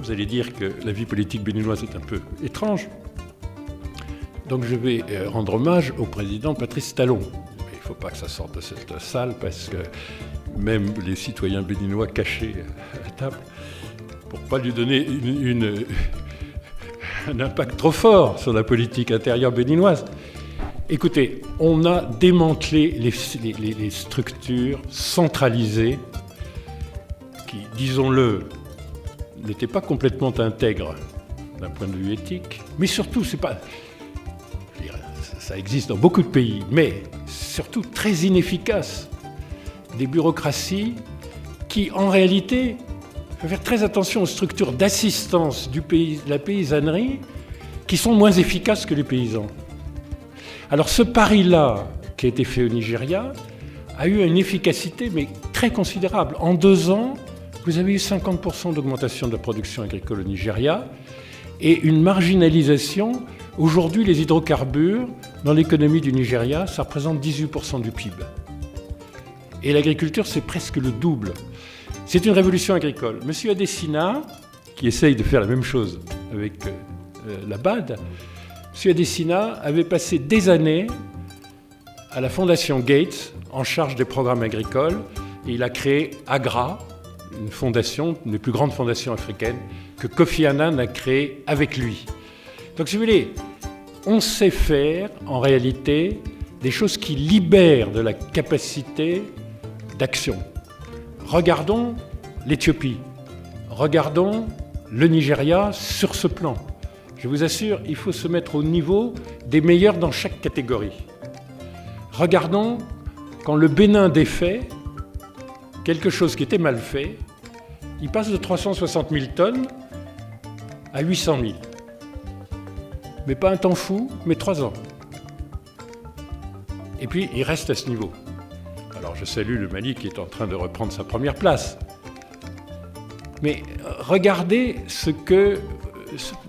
vous allez dire que la vie politique béninoise est un peu étrange, donc je vais rendre hommage au président Patrice Talon. Mais il ne faut pas que ça sorte de cette salle parce que même les citoyens béninois cachés à la table, pour ne pas lui donner un impact trop fort sur la politique intérieure béninoise. Écoutez, on a démantelé les structures centralisées qui, disons-le, n'étaient pas complètement intègres d'un point de vue éthique, mais surtout, ça existe dans beaucoup de pays, mais surtout très inefficaces. Des bureaucraties qui, en réalité, il faut faire très attention aux structures d'assistance de la paysannerie qui sont moins efficaces que les paysans. Alors ce pari-là, qui a été fait au Nigeria, a eu une efficacité mais très considérable. En 2 ans, vous avez eu 50% d'augmentation de la production agricole au Nigeria et une marginalisation. Aujourd'hui, les hydrocarbures, dans l'économie du Nigeria, ça représente 18% du PIB. Et l'agriculture, c'est presque le double. C'est une révolution agricole. Monsieur Adesina, qui essaye de faire la même chose avec la BAD, Monsieur Adesina avait passé des années à la Fondation Gates en charge des programmes agricoles et il a créé AGRA, une fondation, une des plus grandes fondations africaines que Kofi Annan a créée avec lui. Donc si vous voulez, on sait faire en réalité des choses qui libèrent de la capacité d'action. Regardons l'Éthiopie, regardons le Nigeria sur ce plan. Je vous assure, il faut se mettre au niveau des meilleurs dans chaque catégorie. Regardons quand le Bénin défait quelque chose qui était mal fait, il passe de 360 000 tonnes à 800 000. Mais pas un temps fou, mais 3 ans. Et puis, il reste à ce niveau. Alors, je salue le Mali qui est en train de reprendre sa première place. Mais regardez ce que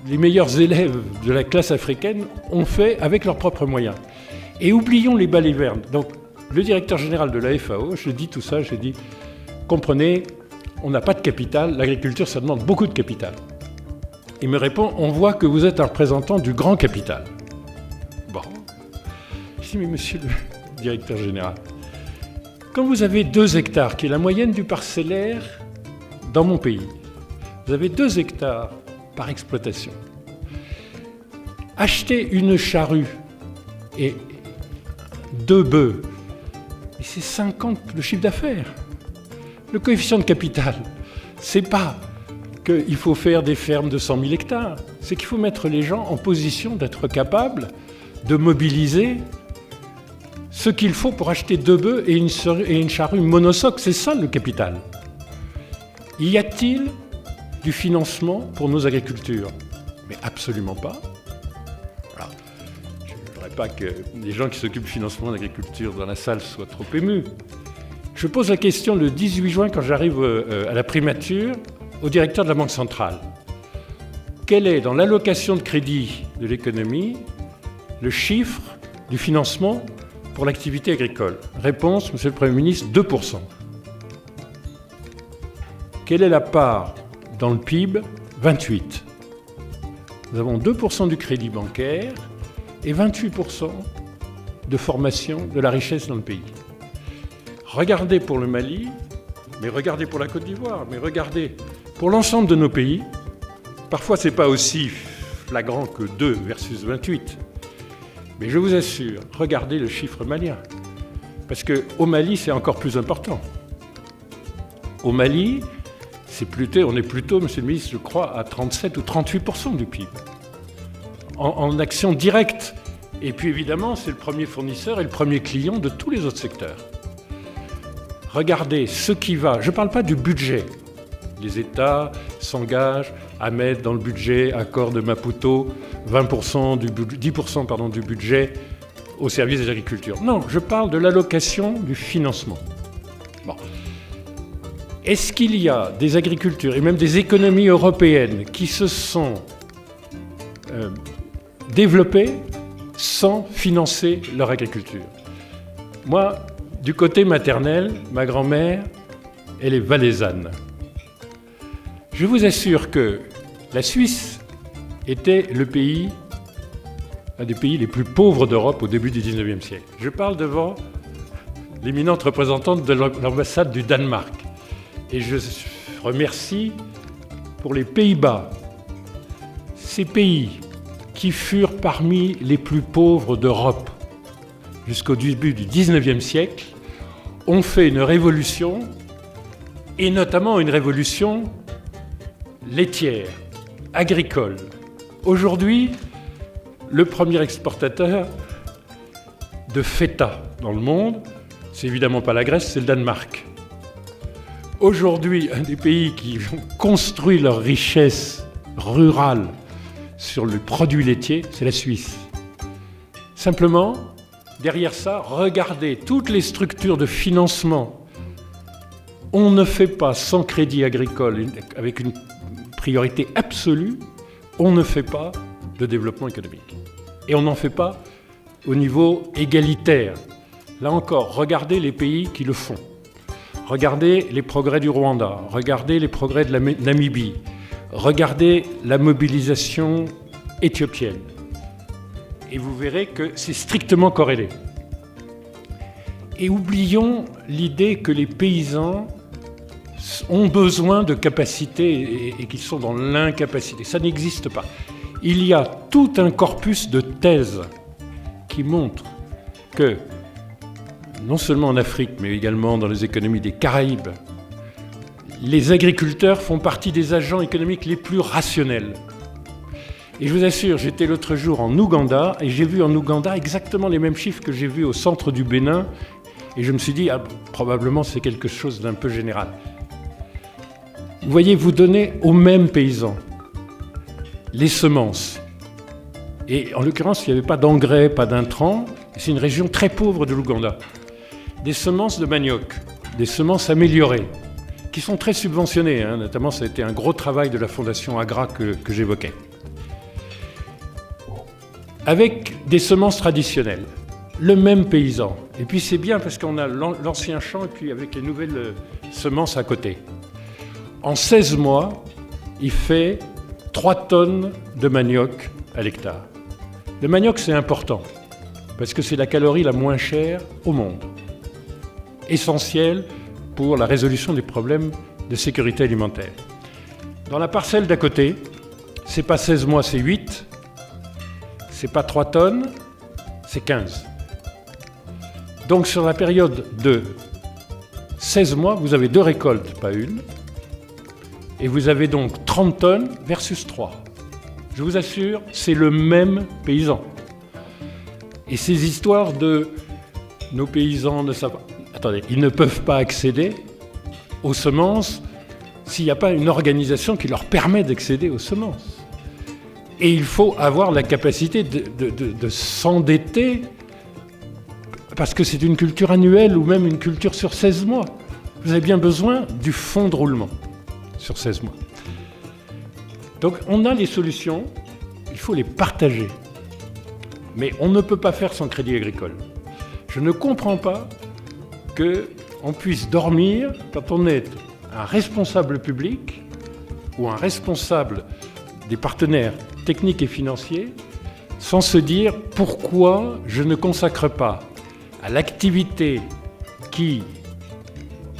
les meilleurs élèves de la classe africaine ont fait avec leurs propres moyens. Et oublions les balivernes. Donc, le directeur général de la FAO, je dis tout ça, je dis, comprenez, on n'a pas de capital, l'agriculture, ça demande beaucoup de capital. Il me répond, on voit que vous êtes un représentant du grand capital. Bon. Je dis, mais monsieur le directeur général, quand vous avez 2 hectares, qui est la moyenne du parcellaire dans mon pays, vous avez 2 hectares par exploitation. Acheter une charrue et 2 bœufs, et c'est 50 le chiffre d'affaires. Le coefficient de capital, c'est pas qu'il faut faire des fermes de 100 000 hectares, c'est qu'il faut mettre les gens en position d'être capables de mobiliser ce qu'il faut pour acheter 2 bœufs et une charrue monosoc. C'est ça le capital. Y a-t-il du financement pour nos agricultures? Mais absolument pas. Alors, je ne voudrais pas que les gens qui s'occupent du financement de l'agriculture dans la salle soient trop émus. Je pose la question le 18 juin quand j'arrive à la primature au directeur de la Banque centrale. Quel est, dans l'allocation de crédit de l'économie, le chiffre du financement pour l'activité agricole? Réponse, Monsieur le Premier ministre, 2%. Quelle est la part dans le PIB? 28%. Nous avons 2% du crédit bancaire et 28% de formation de la richesse dans le pays. Regardez pour le Mali, mais regardez pour la Côte d'Ivoire, mais regardez pour l'ensemble de nos pays. Parfois, ce n'est pas aussi flagrant que 2 versus 28. Mais je vous assure, regardez le chiffre malien. Parce qu'au Mali, c'est encore plus important. Au Mali, on est plutôt, monsieur le ministre, je crois, à 37 ou 38% du PIB. En action directe. Et puis évidemment, c'est le premier fournisseur et le premier client de tous les autres secteurs. Regardez ce qui va. Je ne parle pas du budget. Les États s'engagent à mettre dans le budget, accord de Maputo, 10% du budget au service des agricultures. Non, je parle de l'allocation du financement. Bon. Est-ce qu'il y a des agricultures et même des économies européennes qui se sont développées sans financer leur agriculture? Moi, du côté maternel, ma grand-mère, elle est valaisanne. Je vous assure que la Suisse était un des pays les plus pauvres d'Europe au début du XIXe siècle. Je parle devant l'éminente représentante de l'ambassade du Danemark. Et je remercie pour les Pays-Bas, ces pays qui furent parmi les plus pauvres d'Europe jusqu'au début du XIXe siècle, ont fait une révolution, et notamment une révolution laitière, agricole. Aujourd'hui, le premier exportateur de feta dans le monde, c'est évidemment pas la Grèce, c'est le Danemark. Aujourd'hui, un des pays qui ont construit leur richesse rurale sur le produit laitier, c'est la Suisse. Simplement, derrière ça, regardez toutes les structures de financement. On ne fait pas sans crédit agricole, avec une priorité absolue, on ne fait pas de développement économique. Et on n'en fait pas au niveau égalitaire. Là encore, regardez les pays qui le font. Regardez les progrès du Rwanda, regardez les progrès de la Namibie, regardez la mobilisation éthiopienne. Et vous verrez que c'est strictement corrélé. Et oublions l'idée que les paysans ont besoin de capacités et qu'ils sont dans l'incapacité. Ça n'existe pas. Il y a tout un corpus de thèses qui montrent que, non seulement en Afrique, mais également dans les économies des Caraïbes, les agriculteurs font partie des agents économiques les plus rationnels. Et je vous assure, j'étais l'autre jour en Ouganda, et j'ai vu en Ouganda exactement les mêmes chiffres que j'ai vus au centre du Bénin, et je me suis dit, probablement c'est quelque chose d'un peu général. Vous voyez, vous donnez aux mêmes paysans les semences. Et en l'occurrence, il n'y avait pas d'engrais, pas d'intrants. C'est une région très pauvre de l'Ouganda. Des semences de manioc, des semences améliorées, qui sont très subventionnées. Notamment, ça a été un gros travail de la Fondation Agra que j'évoquais. Avec des semences traditionnelles, le même paysan. Et puis c'est bien parce qu'on a l'ancien champ et puis avec les nouvelles semences à côté. En 16 mois, il fait 3 tonnes de manioc à l'hectare. Le manioc, c'est important, parce que c'est la calorie la moins chère au monde. Essentielle pour la résolution des problèmes de sécurité alimentaire. Dans la parcelle d'à côté, c'est pas 16 mois, c'est 8. C'est pas 3 tonnes, c'est 15. Donc sur la période de 16 mois, vous avez 2 récoltes, pas une. Et vous avez donc 30 tonnes versus 3. Je vous assure, c'est le même paysan. Et ces histoires de nos paysans ne savent pas. Attendez, ils ne peuvent pas accéder aux semences s'il n'y a pas une organisation qui leur permet d'accéder aux semences. Et il faut avoir la capacité de s'endetter parce que c'est une culture annuelle ou même une culture sur 16 mois. Vous avez bien besoin du fonds de roulement sur 16 mois. Donc on a les solutions, il faut les partager. Mais on ne peut pas faire sans crédit agricole. Je ne comprends pas qu'on puisse dormir quand on est un responsable public ou un responsable des partenaires techniques et financiers sans se dire pourquoi je ne consacre pas à l'activité qui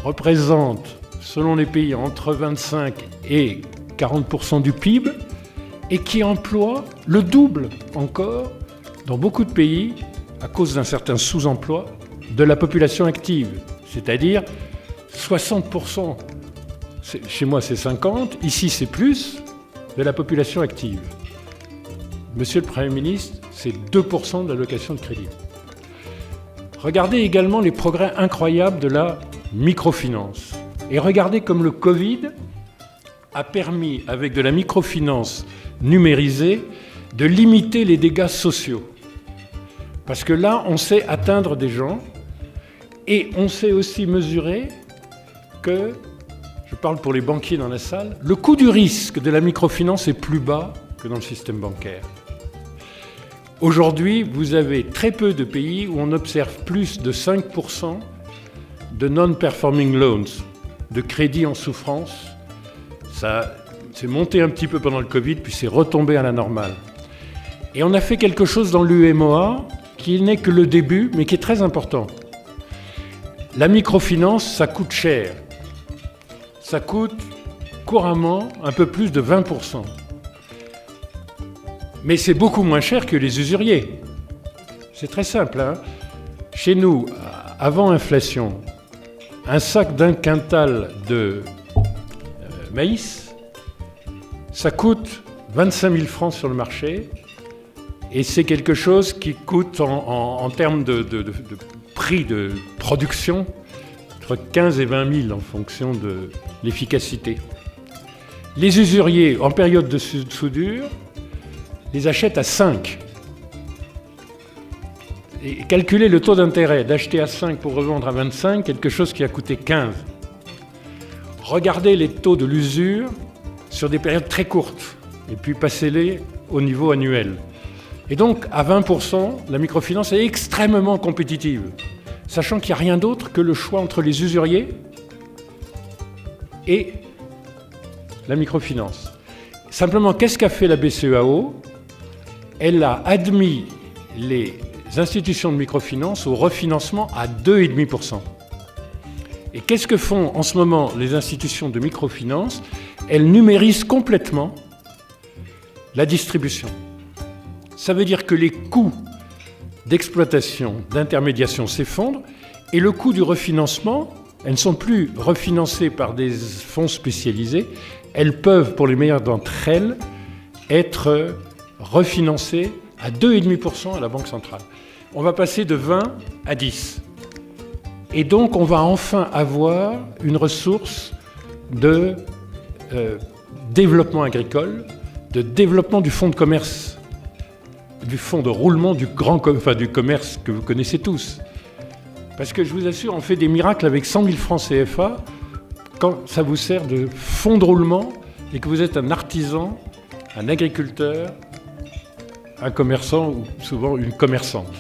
représente, selon les pays, entre 25 et 40% du PIB et qui emploie le double encore dans beaucoup de pays à cause d'un certain sous-emploi de la population active. C'est-à-dire 60%, chez moi c'est 50%, ici c'est plus, de la population active. Monsieur le Premier ministre, c'est 2% de l'allocation de crédit. Regardez également les progrès incroyables de la microfinance. Et regardez comme le Covid a permis, avec de la microfinance numérisée, de limiter les dégâts sociaux. Parce que là, on sait atteindre des gens et on sait aussi mesurer que, je parle pour les banquiers dans la salle, le coût du risque de la microfinance est plus bas que dans le système bancaire. Aujourd'hui, vous avez très peu de pays où on observe plus de 5% de non-performing loans, de crédits en souffrance. Ça s'est monté un petit peu pendant le Covid, puis c'est retombé à la normale. Et on a fait quelque chose dans l'UMOA qui n'est que le début, mais qui est très important. La microfinance, ça coûte cher. Ça coûte couramment un peu plus de 20%. Mais c'est beaucoup moins cher que les usuriers. C'est très simple, hein. Chez nous, avant inflation, un sac d'un quintal de maïs, ça coûte 25 000 francs sur le marché. Et c'est quelque chose qui coûte en termes de prix de production entre 15 et 20 000 en fonction de l'efficacité. Les usuriers, en période de soudure, les achètent à 5. Et calculer le taux d'intérêt d'acheter à 5 pour revendre à 25, quelque chose qui a coûté 15. Regardez les taux de l'usure sur des périodes très courtes et puis passez-les au niveau annuel. Et donc, à 20%, la microfinance est extrêmement compétitive, sachant qu'il n'y a rien d'autre que le choix entre les usuriers et la microfinance. Simplement, qu'est-ce qu'a fait la BCEAO ? Elle a admis les institutions de microfinance au refinancement à 2,5%. Et qu'est-ce que font en ce moment les institutions de microfinance ? Elles numérisent complètement la distribution. Ça veut dire que les coûts d'exploitation, d'intermédiation s'effondrent et le coût du refinancement, elles ne sont plus refinancées par des fonds spécialisés, elles peuvent, pour les meilleures d'entre elles, être refinancées à 2,5% à la Banque centrale. On va passer de 20 à 10. Et donc, on va enfin avoir une ressource de développement agricole, de développement du fonds de commerce, du fonds de roulement du commerce que vous connaissez tous. Parce que je vous assure, on fait des miracles avec 100 000 francs CFA quand ça vous sert de fonds de roulement et que vous êtes un artisan, un agriculteur, un commerçant ou souvent une commerçante.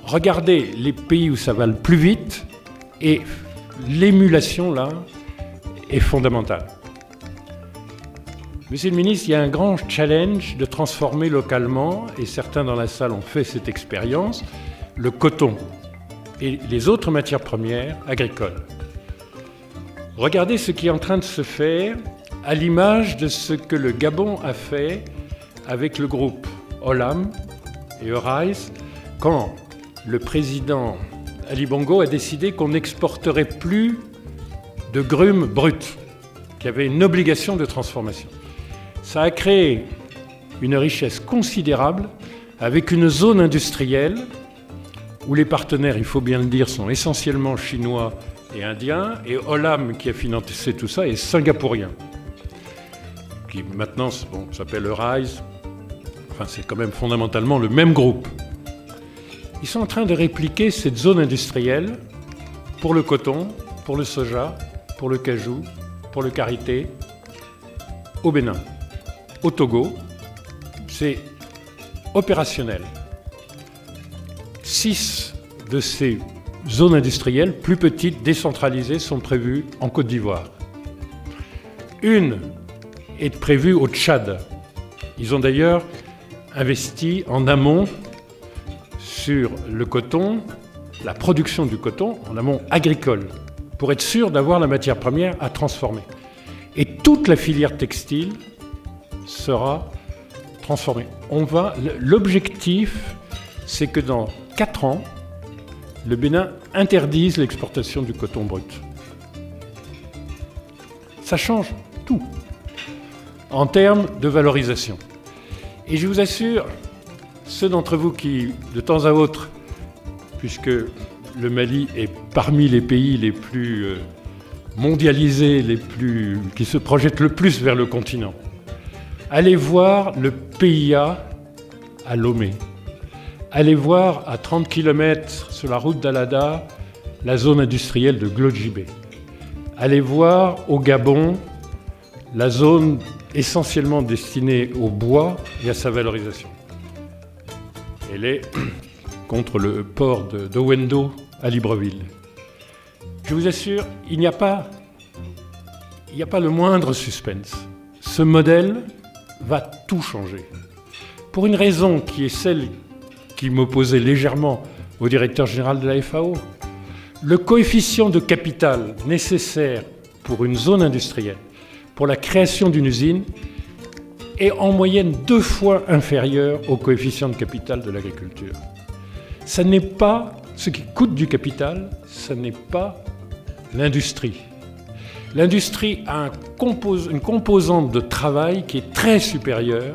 Regardez les pays où ça va le plus vite et l'émulation là est fondamentale. Monsieur le ministre, il y a un grand challenge de transformer localement, et certains dans la salle ont fait cette expérience, le coton et les autres matières premières agricoles. Regardez ce qui est en train de se faire à l'image de ce que le Gabon a fait avec le groupe Olam et Eurise quand le président Ali Bongo a décidé qu'on n'exporterait plus de grumes brutes, qu'il y avait une obligation de transformation. Ça a créé une richesse considérable avec une zone industrielle où les partenaires, il faut bien le dire, sont essentiellement chinois et indiens, et Olam, qui a financé tout ça, est singapourien, qui maintenant s'appelle Eurise. Enfin, c'est quand même fondamentalement le même groupe. Ils sont en train de répliquer cette zone industrielle pour le coton, pour le soja, pour le cajou, pour le karité, au Bénin. Au Togo, c'est opérationnel. 6 de ces zones industrielles, plus petites, décentralisées, sont prévues en Côte d'Ivoire. Une est prévue au Tchad. Ils ont d'ailleurs investi en amont sur le coton, la production du coton, en amont agricole, pour être sûr d'avoir la matière première à transformer. Et toute la filière textile sera transformée. L'objectif, c'est que dans 4 ans, le Bénin interdise l'exportation du coton brut. Ça change tout en termes de valorisation. Et je vous assure, ceux d'entre vous qui, de temps à autre, puisque le Mali est parmi les pays les plus mondialisés, qui se projettent le plus vers le continent, allez voir le PIA à Lomé. allez voir à 30 km sur la route d'Alada la zone industrielle de Glodjibé. Allez voir au Gabon la zone essentiellement destinée au bois et à sa valorisation. Elle est contre le port d'Owendo à Libreville. Je vous assure, il n'y a pas le moindre suspense. Ce modèle va tout changer. Pour une raison qui est celle qui m'opposait légèrement au directeur général de la FAO, le coefficient de capital nécessaire pour une zone industrielle, pour la création d'une usine, est en moyenne 2 fois inférieur au coefficient de capital de l'agriculture. Ça n'est pas ce qui coûte du capital, ça n'est pas l'industrie. L'industrie a une composante de travail qui est très supérieure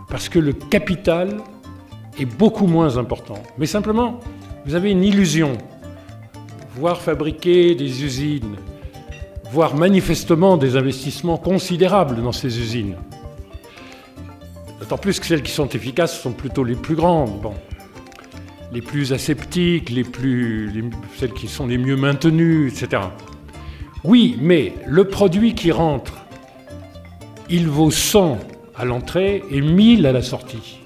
parce que le capital est beaucoup moins important. Mais simplement, vous avez une illusion. Voir fabriquer des usines, voir manifestement des investissements considérables dans ces usines. D'autant plus que celles qui sont efficaces sont plutôt les plus grandes. Bon. Les plus aseptiques, celles qui sont les mieux maintenues, etc. Oui, mais le produit qui rentre, il vaut 100 à l'entrée et 1000 à la sortie.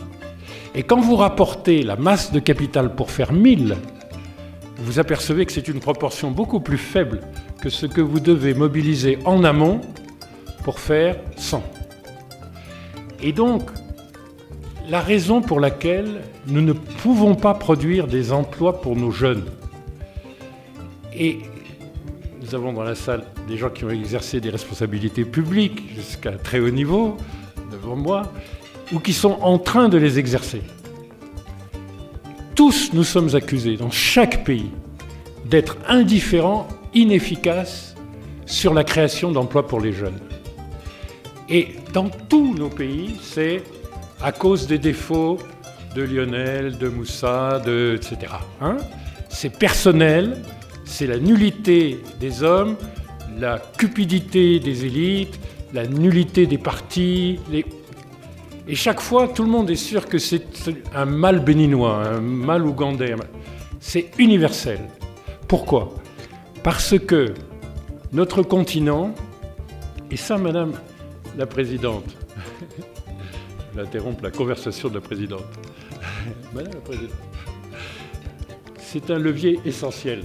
Et quand vous rapportez la masse de capital pour faire 1000, vous apercevez que c'est une proportion beaucoup plus faible que ce que vous devez mobiliser en amont pour faire 100. Et donc, la raison pour laquelle nous ne pouvons pas produire des emplois pour nos jeunes, et nous avons dans la salle des gens qui ont exercé des responsabilités publiques jusqu'à très haut niveau, devant moi, ou qui sont en train de les exercer. Tous nous sommes accusés, dans chaque pays, d'être indifférents, inefficaces sur la création d'emplois pour les jeunes. Et dans tous nos pays, c'est à cause des défauts de Lionel, de Moussa, etc. C'est personnel, c'est la nullité des hommes, la cupidité des élites, la nullité des partis. Et chaque fois, tout le monde est sûr que c'est un mal béninois, un mal ougandais. C'est universel. Pourquoi ? Parce que notre continent, et ça, Madame la Présidente, je vais interrompre la conversation de la Présidente. Madame la Présidente, c'est un levier essentiel.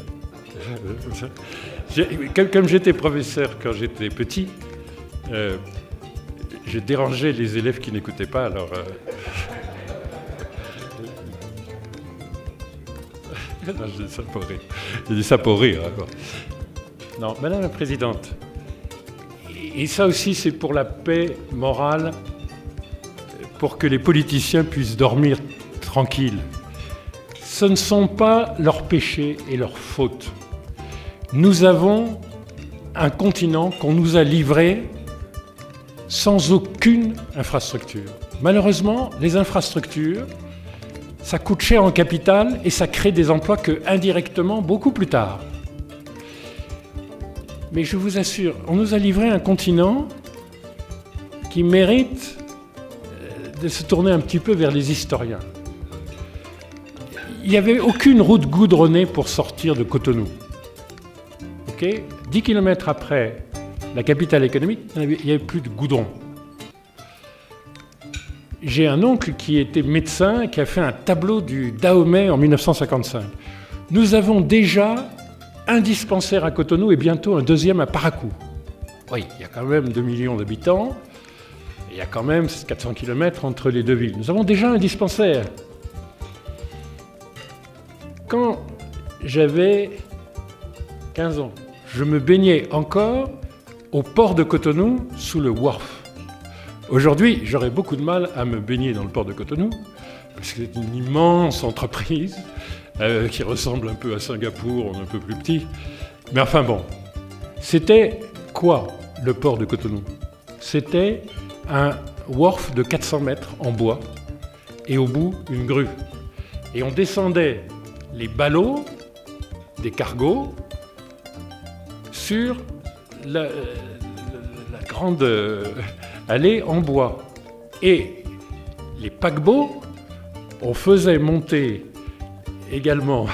Comme j'étais professeur quand j'étais petit, je dérangeais les élèves qui n'écoutaient pas, alors... Non, je dis ça pour rire. Je dis ça pour rire. Hein. Non, Madame la Présidente, et ça aussi c'est pour la paix morale, pour que les politiciens puissent dormir tranquilles. Ce ne sont pas leurs péchés et leurs fautes. Nous avons un continent qu'on nous a livré sans aucune infrastructure. Malheureusement, les infrastructures, ça coûte cher en capital et ça crée des emplois que indirectement beaucoup plus tard. Mais je vous assure, on nous a livré un continent qui mérite de se tourner un petit peu vers les historiens. Il n'y avait aucune route goudronnée pour sortir de Cotonou. 10 km après la capitale économique, il n'y avait plus de goudron. J'ai un oncle qui était médecin, qui a fait un tableau du Dahomey en 1955. Nous avons déjà un dispensaire à Cotonou et bientôt un deuxième à Parakou. Oui, il y a quand même 2 millions d'habitants, et il y a quand même 400 km entre les deux villes. Nous avons déjà un dispensaire. Quand j'avais 15 ans, je me baignais encore au port de Cotonou sous le wharf. Aujourd'hui, j'aurais beaucoup de mal à me baigner dans le port de Cotonou, parce que c'est une immense entreprise qui ressemble un peu à Singapour, un peu plus petit. Mais enfin bon, c'était quoi le port de Cotonou ? C'était un wharf de 400 mètres en bois, et au bout, une grue. Et on descendait les ballots des cargos sur la grande allée en bois. Et les paquebots On faisait monter également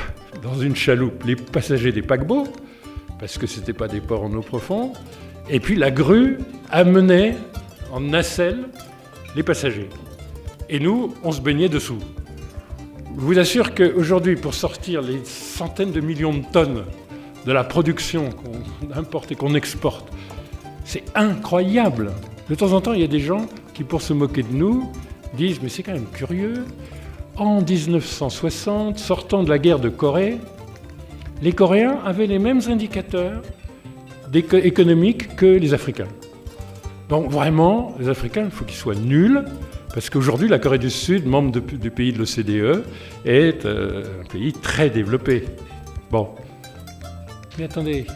dans une chaloupe les passagers des paquebots, parce que ce n'était pas des ports en eau profonde, et puis la grue amenait en nacelle les passagers. Et nous, on se baignait dessous. Je vous assure qu'aujourd'hui, pour sortir les centaines de millions de tonnes de la production qu'on importe et qu'on exporte, c'est incroyable. De temps en temps, il y a des gens qui, pour se moquer de nous, disent « mais c'est quand même curieux, en 1960, sortant de la guerre de Corée, les Coréens avaient les mêmes indicateurs économiques que les Africains. Donc vraiment, les Africains, il faut qu'ils soient nuls, parce qu'aujourd'hui, la Corée du Sud, membre du pays de l'OCDE, est un pays très développé. Bon. Mais attendez,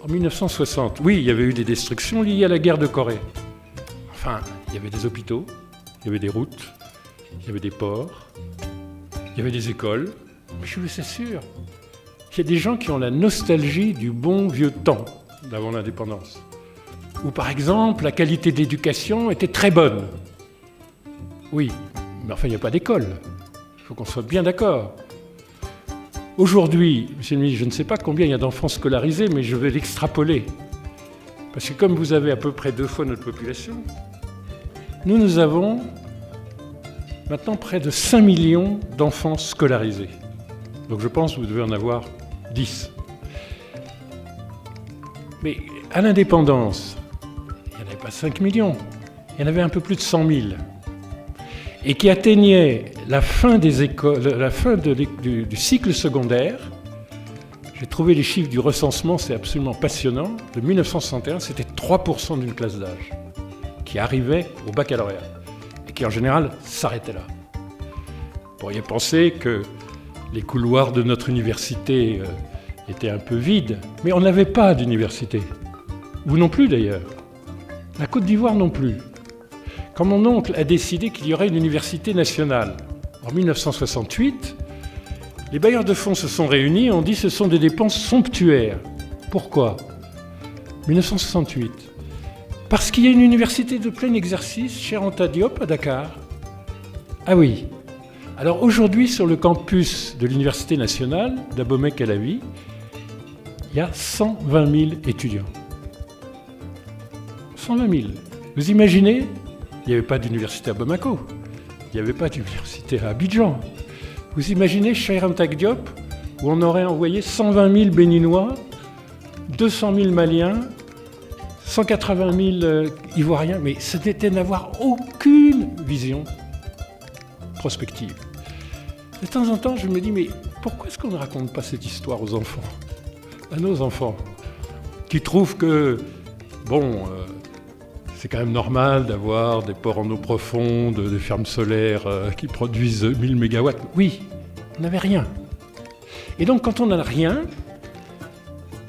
en 1960, oui, il y avait eu des destructions liées à la guerre de Corée. Enfin, il y avait des hôpitaux, il y avait des routes, il y avait des ports, il y avait des écoles. Mais je vous assure, il y a des gens qui ont la nostalgie du bon vieux temps d'avant l'indépendance. Où, par exemple, la qualité d'éducation était très bonne. Oui, mais enfin, il n'y a pas d'école. Il faut qu'on soit bien d'accord. Aujourd'hui, monsieur le ministre, je ne sais pas combien il y a d'enfants scolarisés, mais je vais l'extrapoler. Parce que comme vous avez à peu près 2 fois notre population, nous avons maintenant près de 5 millions d'enfants scolarisés. Donc je pense que vous devez en avoir 10. Mais à l'indépendance, il n'y en avait pas 5 millions, il y en avait un peu plus de 100 000. Et qui atteignaient la fin des écoles, la fin du cycle secondaire. J'ai trouvé les chiffres du recensement, c'est absolument passionnant. De 1961, c'était 3% d'une classe d'âge qui arrivait au baccalauréat et qui en général s'arrêtait là. Vous pourriez penser que les couloirs de notre université étaient un peu vides, mais on n'avait pas d'université. Vous non plus d'ailleurs. La Côte d'Ivoire non plus. Quand mon oncle a décidé qu'il y aurait une université nationale en 1968, les bailleurs de fonds se sont réunis et ont dit que ce sont des dépenses somptuaires. Pourquoi ? 1968. Parce qu'il y a une université de plein exercice, Cheikh Anta Diop, à Dakar. Ah oui. Alors aujourd'hui, sur le campus de l'Université nationale d'Abomey-Calavi, il y a 120 000 étudiants. 120 000. Vous imaginez ? Il n'y avait pas d'université à Bamako, il n'y avait pas d'université à Abidjan. Vous imaginez Cheikh Anta Diop, où on aurait envoyé 120 000 Béninois, 200 000 Maliens, 180 000 Ivoiriens, mais c'était n'avoir aucune vision prospective. De temps en temps, je me dis, mais pourquoi est-ce qu'on ne raconte pas cette histoire aux enfants, à nos enfants, qui trouvent que, bon, c'est quand même normal d'avoir des ports en eau profonde, des fermes solaires qui produisent 1000 mégawatts. Oui, on n'avait rien. Et donc, quand on n'a rien,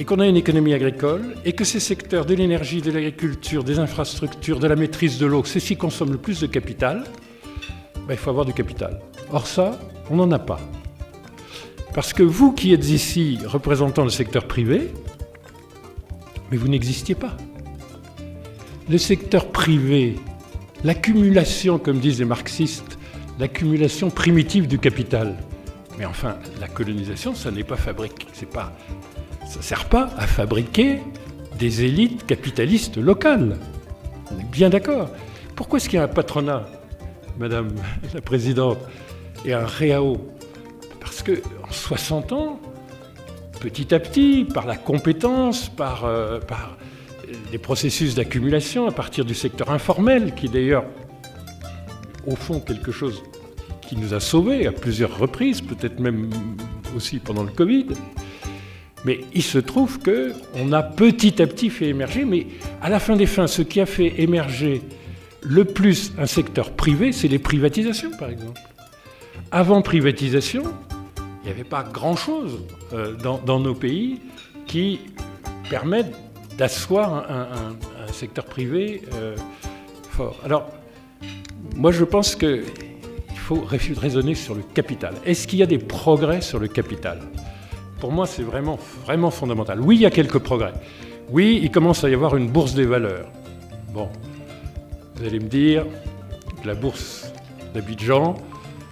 et qu'on a une économie agricole, et que ces secteurs de l'énergie, de l'agriculture, des infrastructures, de la maîtrise de l'eau, c'est ce qui consomme le plus de capital, il faut avoir du capital. Or ça, on n'en a pas. Parce que vous qui êtes ici représentant le secteur privé, mais vous n'existiez pas. Le secteur privé, l'accumulation, comme disent les marxistes, l'accumulation primitive du capital. Mais enfin, la colonisation, ça n'est pas fabriqué, ça ne sert pas à fabriquer des élites capitalistes locales. On est bien d'accord. Pourquoi est-ce qu'il y a un patronat, Madame la Présidente, et un réao ? Parce qu'en 60 ans, petit à petit, par la compétence, par des processus d'accumulation à partir du secteur informel, qui est d'ailleurs, au fond, quelque chose qui nous a sauvés à plusieurs reprises, peut-être même aussi pendant le Covid. Mais il se trouve qu'on a petit à petit fait émerger, mais à la fin des fins, ce qui a fait émerger le plus un secteur privé, c'est les privatisations, par exemple. Avant privatisation, il n'y avait pas grand-chose dans nos pays qui permettent d'asseoir un secteur privé fort. Alors, moi je pense qu'il faut raisonner sur le capital. Est-ce qu'il y a des progrès sur le capital ? Pour moi, c'est vraiment, vraiment fondamental. Oui, il y a quelques progrès. Oui, il commence à y avoir une bourse des valeurs. Bon, vous allez me dire que la bourse d'Abidjan,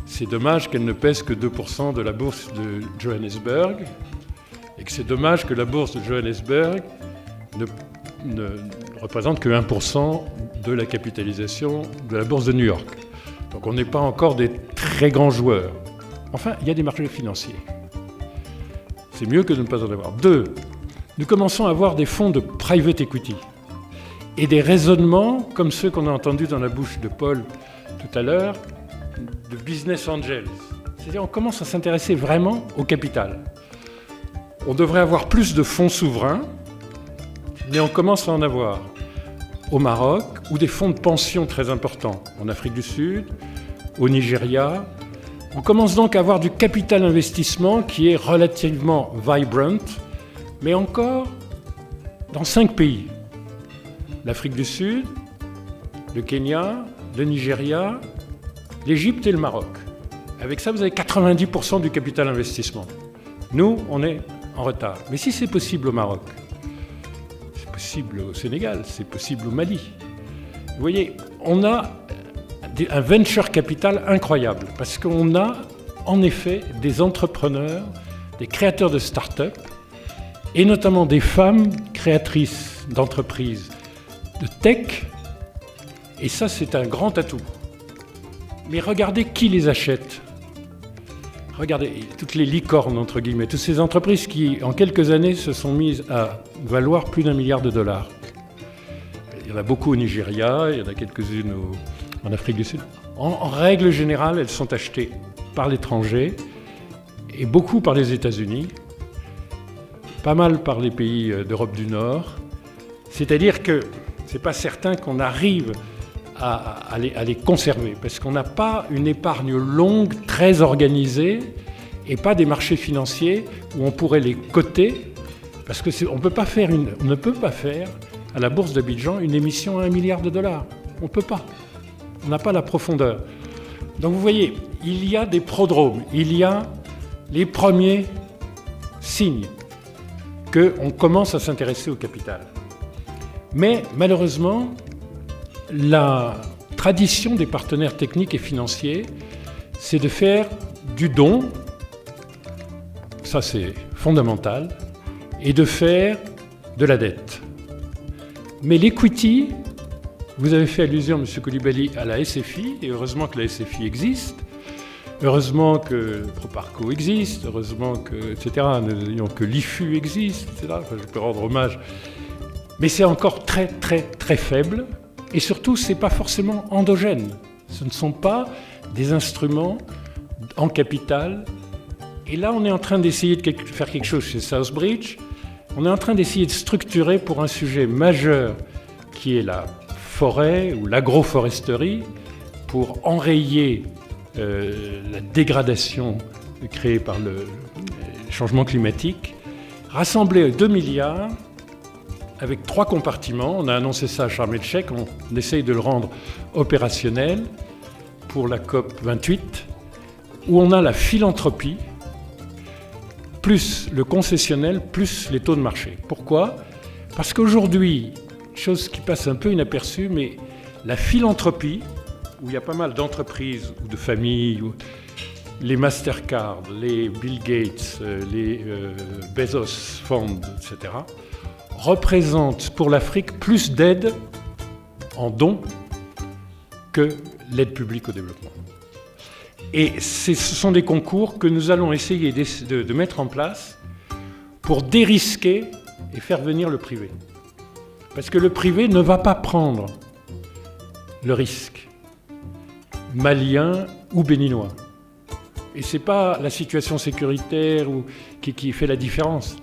c'est dommage qu'elle ne pèse que 2% de la bourse de Johannesburg, et que c'est dommage que la bourse de Johannesburg ne représente que 1% de la capitalisation de la bourse de New York. Donc on n'est pas encore des très grands joueurs. Enfin, il y a des marchés financiers. C'est mieux que de ne pas en avoir. 2, nous commençons à avoir des fonds de private equity et des raisonnements comme ceux qu'on a entendus dans la bouche de Paul tout à l'heure, de business angels. C'est-à-dire on commence à s'intéresser vraiment au capital. On devrait avoir plus de fonds souverains, mais on commence à en avoir au Maroc, ou des fonds de pension très importants, en Afrique du Sud, au Nigeria. On commence donc à avoir du capital investissement qui est relativement vibrant, mais encore dans 5 pays. L'Afrique du Sud, le Kenya, le Nigeria, l'Égypte et le Maroc. Avec ça, vous avez 90% du capital investissement. Nous, on est en retard. Mais si c'est possible au Maroc, c'est possible au Sénégal, c'est possible au Mali. Vous voyez, on a un venture capital incroyable parce qu'on a en effet des entrepreneurs, des créateurs de start-up et notamment des femmes créatrices d'entreprises de tech. Et ça, c'est un grand atout. Mais regardez qui les achète. Regardez toutes les licornes, entre guillemets, toutes ces entreprises qui, en quelques années, se sont mises à valoir plus d'1 milliard de dollars. Il y en a beaucoup au Nigeria, il y en a quelques-unes en Afrique du Sud. En règle générale, elles sont achetées par l'étranger et beaucoup par les États-Unis, pas mal par les pays d'Europe du Nord. C'est-à-dire que ce n'est pas certain qu'on arrive à les conserver, parce qu'on n'a pas une épargne longue, très organisée, et pas des marchés financiers où on pourrait les coter, parce que on ne peut pas faire à la bourse d'Abidjan une émission à 1 milliard de dollars. On ne peut pas. On n'a pas la profondeur. Donc vous voyez, il y a des prodromes, il y a les premiers signes qu'on commence à s'intéresser au capital. Mais malheureusement, la tradition des partenaires techniques et financiers, c'est de faire du don, ça c'est fondamental, et de faire de la dette. Mais l'equity, vous avez fait allusion, M. Coulibaly, à la SFI, et heureusement que la SFI existe, heureusement que Proparco existe, heureusement que, etc., que l'IFU existe, etc., enfin, je peux rendre hommage. Mais c'est encore très, très, très faible. Et surtout, ce n'est pas forcément endogène. Ce ne sont pas des instruments en capital. Et là, on est en train d'essayer de faire quelque chose chez Southbridge. On est en train d'essayer de structurer pour un sujet majeur qui est la forêt ou l'agroforesterie, pour enrayer la dégradation créée par le changement climatique, rassembler 2 milliards avec 3 compartiments. On a annoncé ça à Sharm el-Sheikh, on essaye de le rendre opérationnel pour la COP 28, où on a la philanthropie, plus le concessionnel, plus les taux de marché. Pourquoi ? Parce qu'aujourd'hui, chose qui passe un peu inaperçue, mais la philanthropie, où il y a pas mal d'entreprises ou de familles, les Mastercard, les Bill Gates, les Bezos Fund, etc., représente pour l'Afrique plus d'aide en dons que l'aide publique au développement. Et ce sont des concours que nous allons essayer de mettre en place pour dérisquer et faire venir le privé. Parce que le privé ne va pas prendre le risque malien ou béninois. Et ce n'est pas la situation sécuritaire qui fait la différence.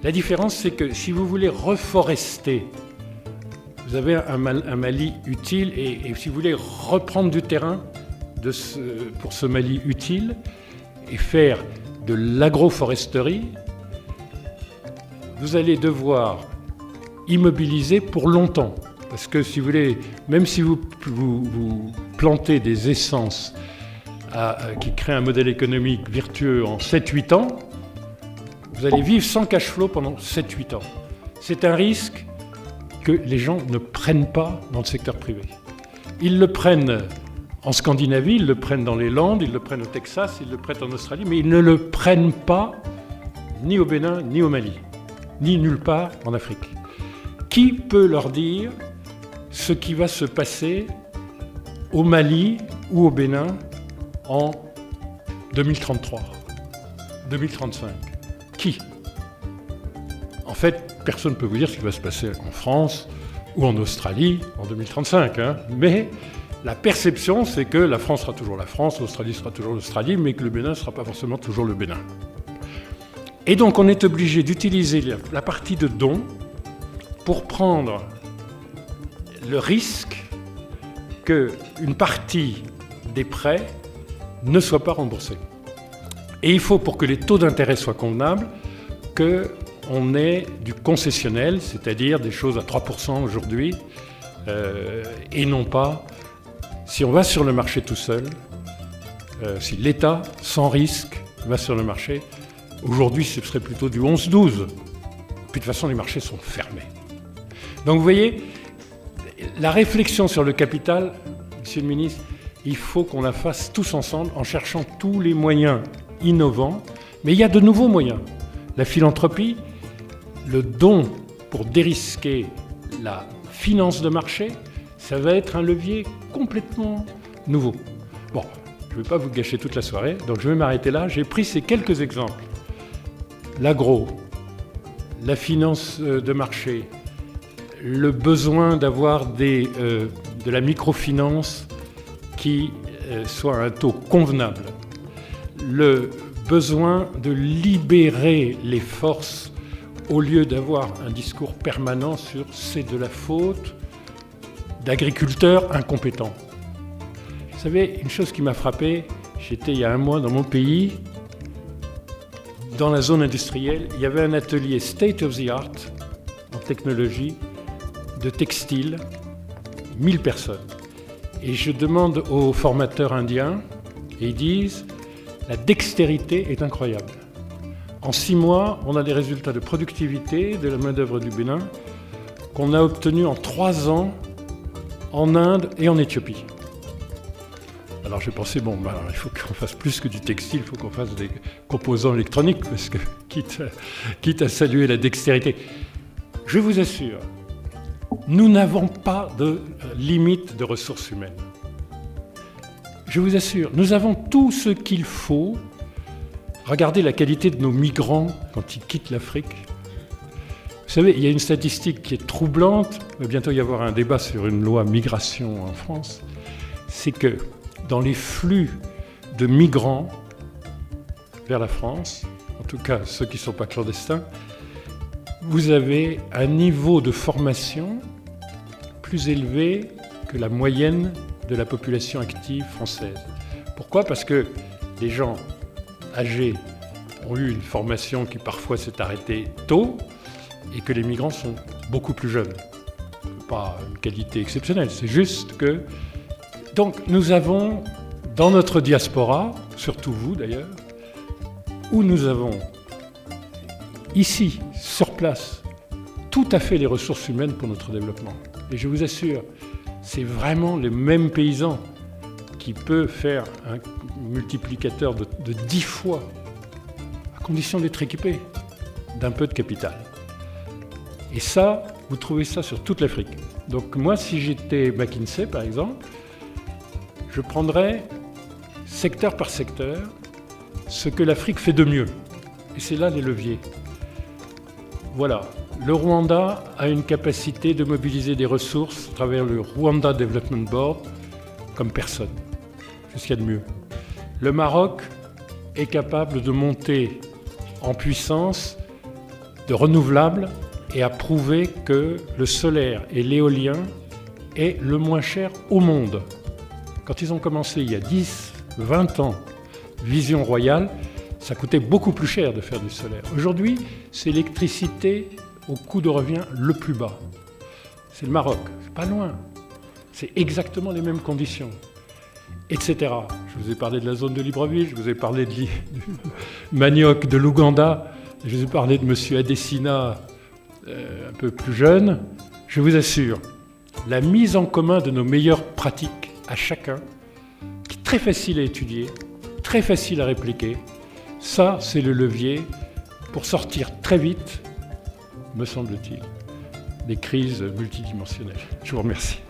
La différence, c'est que si vous voulez reforester, vous avez un Mali utile, et si vous voulez reprendre du terrain pour ce Mali utile et faire de l'agroforesterie, vous allez devoir immobiliser pour longtemps. Parce que si vous voulez, même si vous plantez des essences qui créent un modèle économique vertueux en 7-8 ans, vous allez vivre sans cash flow pendant 7-8 ans. C'est un risque que les gens ne prennent pas dans le secteur privé. Ils le prennent En Scandinavie, ils le prennent dans les Landes, ils le prennent au Texas, ils le prennent en Australie, mais ils ne le prennent pas ni au Bénin, ni au Mali, ni nulle part en Afrique. Qui peut leur dire ce qui va se passer au Mali ou au Bénin en 2033, 2035 ? Qui ? En fait, personne ne peut vous dire ce qui va se passer en France ou en Australie en 2035, mais la perception, c'est que la France sera toujours la France, l'Australie sera toujours l'Australie, mais que le Bénin ne sera pas forcément toujours le Bénin. Et donc, on est obligé d'utiliser la partie de don pour prendre le risque qu'une partie des prêts ne soit pas remboursée. Et il faut, pour que les taux d'intérêt soient convenables, qu'on ait du concessionnel, c'est-à-dire des choses à 3% aujourd'hui, et non pas, si on va sur le marché tout seul, si l'État, sans risque, va sur le marché, aujourd'hui ce serait plutôt du 11-12. Puis de toute façon, les marchés sont fermés. Donc vous voyez, la réflexion sur le capital, Monsieur le ministre, il faut qu'on la fasse tous ensemble en cherchant tous les moyens innovants. Mais il y a de nouveaux moyens. La philanthropie, le don pour dérisquer la finance de marché, ça va être un levier complètement nouveau. Bon, je ne vais pas vous gâcher toute la soirée, donc je vais m'arrêter là. J'ai pris ces quelques exemples. L'agro, la finance de marché, le besoin d'avoir de la microfinance qui soit à un taux convenable, le besoin de libérer les forces au lieu d'avoir un discours permanent sur c'est de la faute d'agriculteurs incompétents. Vous savez, une chose qui m'a frappé, j'étais il y a un mois dans mon pays, dans la zone industrielle, il y avait un atelier state of the art en technologie de textile, 1000 personnes. Et je demande aux formateurs indiens, et ils disent la dextérité est incroyable. En 6 mois, on a des résultats de productivité de la main-d'œuvre du Bénin qu'on a obtenus en 3 ans en Inde et en Éthiopie. Alors j'ai pensé, bon, ben, il faut qu'on fasse plus que du textile, il faut qu'on fasse des composants électroniques, parce que quitte à saluer la dextérité. Je vous assure, nous n'avons pas de limite de ressources humaines. Je vous assure, nous avons tout ce qu'il faut. Regardez la qualité de nos migrants quand ils quittent l'Afrique. Vous savez, il y a une statistique qui est troublante, il va bientôt y avoir un débat sur une loi migration en France, c'est que dans les flux de migrants vers la France, en tout cas ceux qui ne sont pas clandestins, vous avez un niveau de formation plus élevé que la moyenne de la population active française. Pourquoi ? Parce que les gens âgés ont eu une formation qui parfois s'est arrêtée tôt et que les migrants sont beaucoup plus jeunes. Pas une qualité exceptionnelle, c'est juste que... Donc nous avons dans notre diaspora, surtout vous d'ailleurs, où nous avons ici, sur place, tout à fait les ressources humaines pour notre développement. Et je vous assure, c'est vraiment les mêmes paysans qui peuvent faire un multiplicateur de 10 fois, à condition d'être équipés d'un peu de capital. Et ça, vous trouvez ça sur toute l'Afrique. Donc moi, si j'étais McKinsey, par exemple, je prendrais, secteur par secteur, ce que l'Afrique fait de mieux. Et c'est là les leviers. Voilà. Le Rwanda a une capacité de mobiliser des ressources à travers le Rwanda Development Board comme personne. C'est ce qu'il y a de mieux. Le Maroc est capable de monter en puissance de renouvelables et a prouvé que le solaire et l'éolien est le moins cher au monde. Quand ils ont commencé il y a 10, 20 ans, Vision Royale, ça coûtait beaucoup plus cher de faire du solaire. Aujourd'hui, c'est l'électricité au coût de revient le plus bas. C'est le Maroc, c'est pas loin. C'est exactement les mêmes conditions, etc. Je vous ai parlé de la zone de Libreville, je vous ai parlé du manioc de l'Ouganda, je vous ai parlé de M. Adesina, un peu plus jeune. Je vous assure, la mise en commun de nos meilleures pratiques à chacun très facile à étudier, très facile à répliquer. Ça, c'est le levier pour sortir très vite, me semble-t-il, des crises multidimensionnelles. Je vous remercie.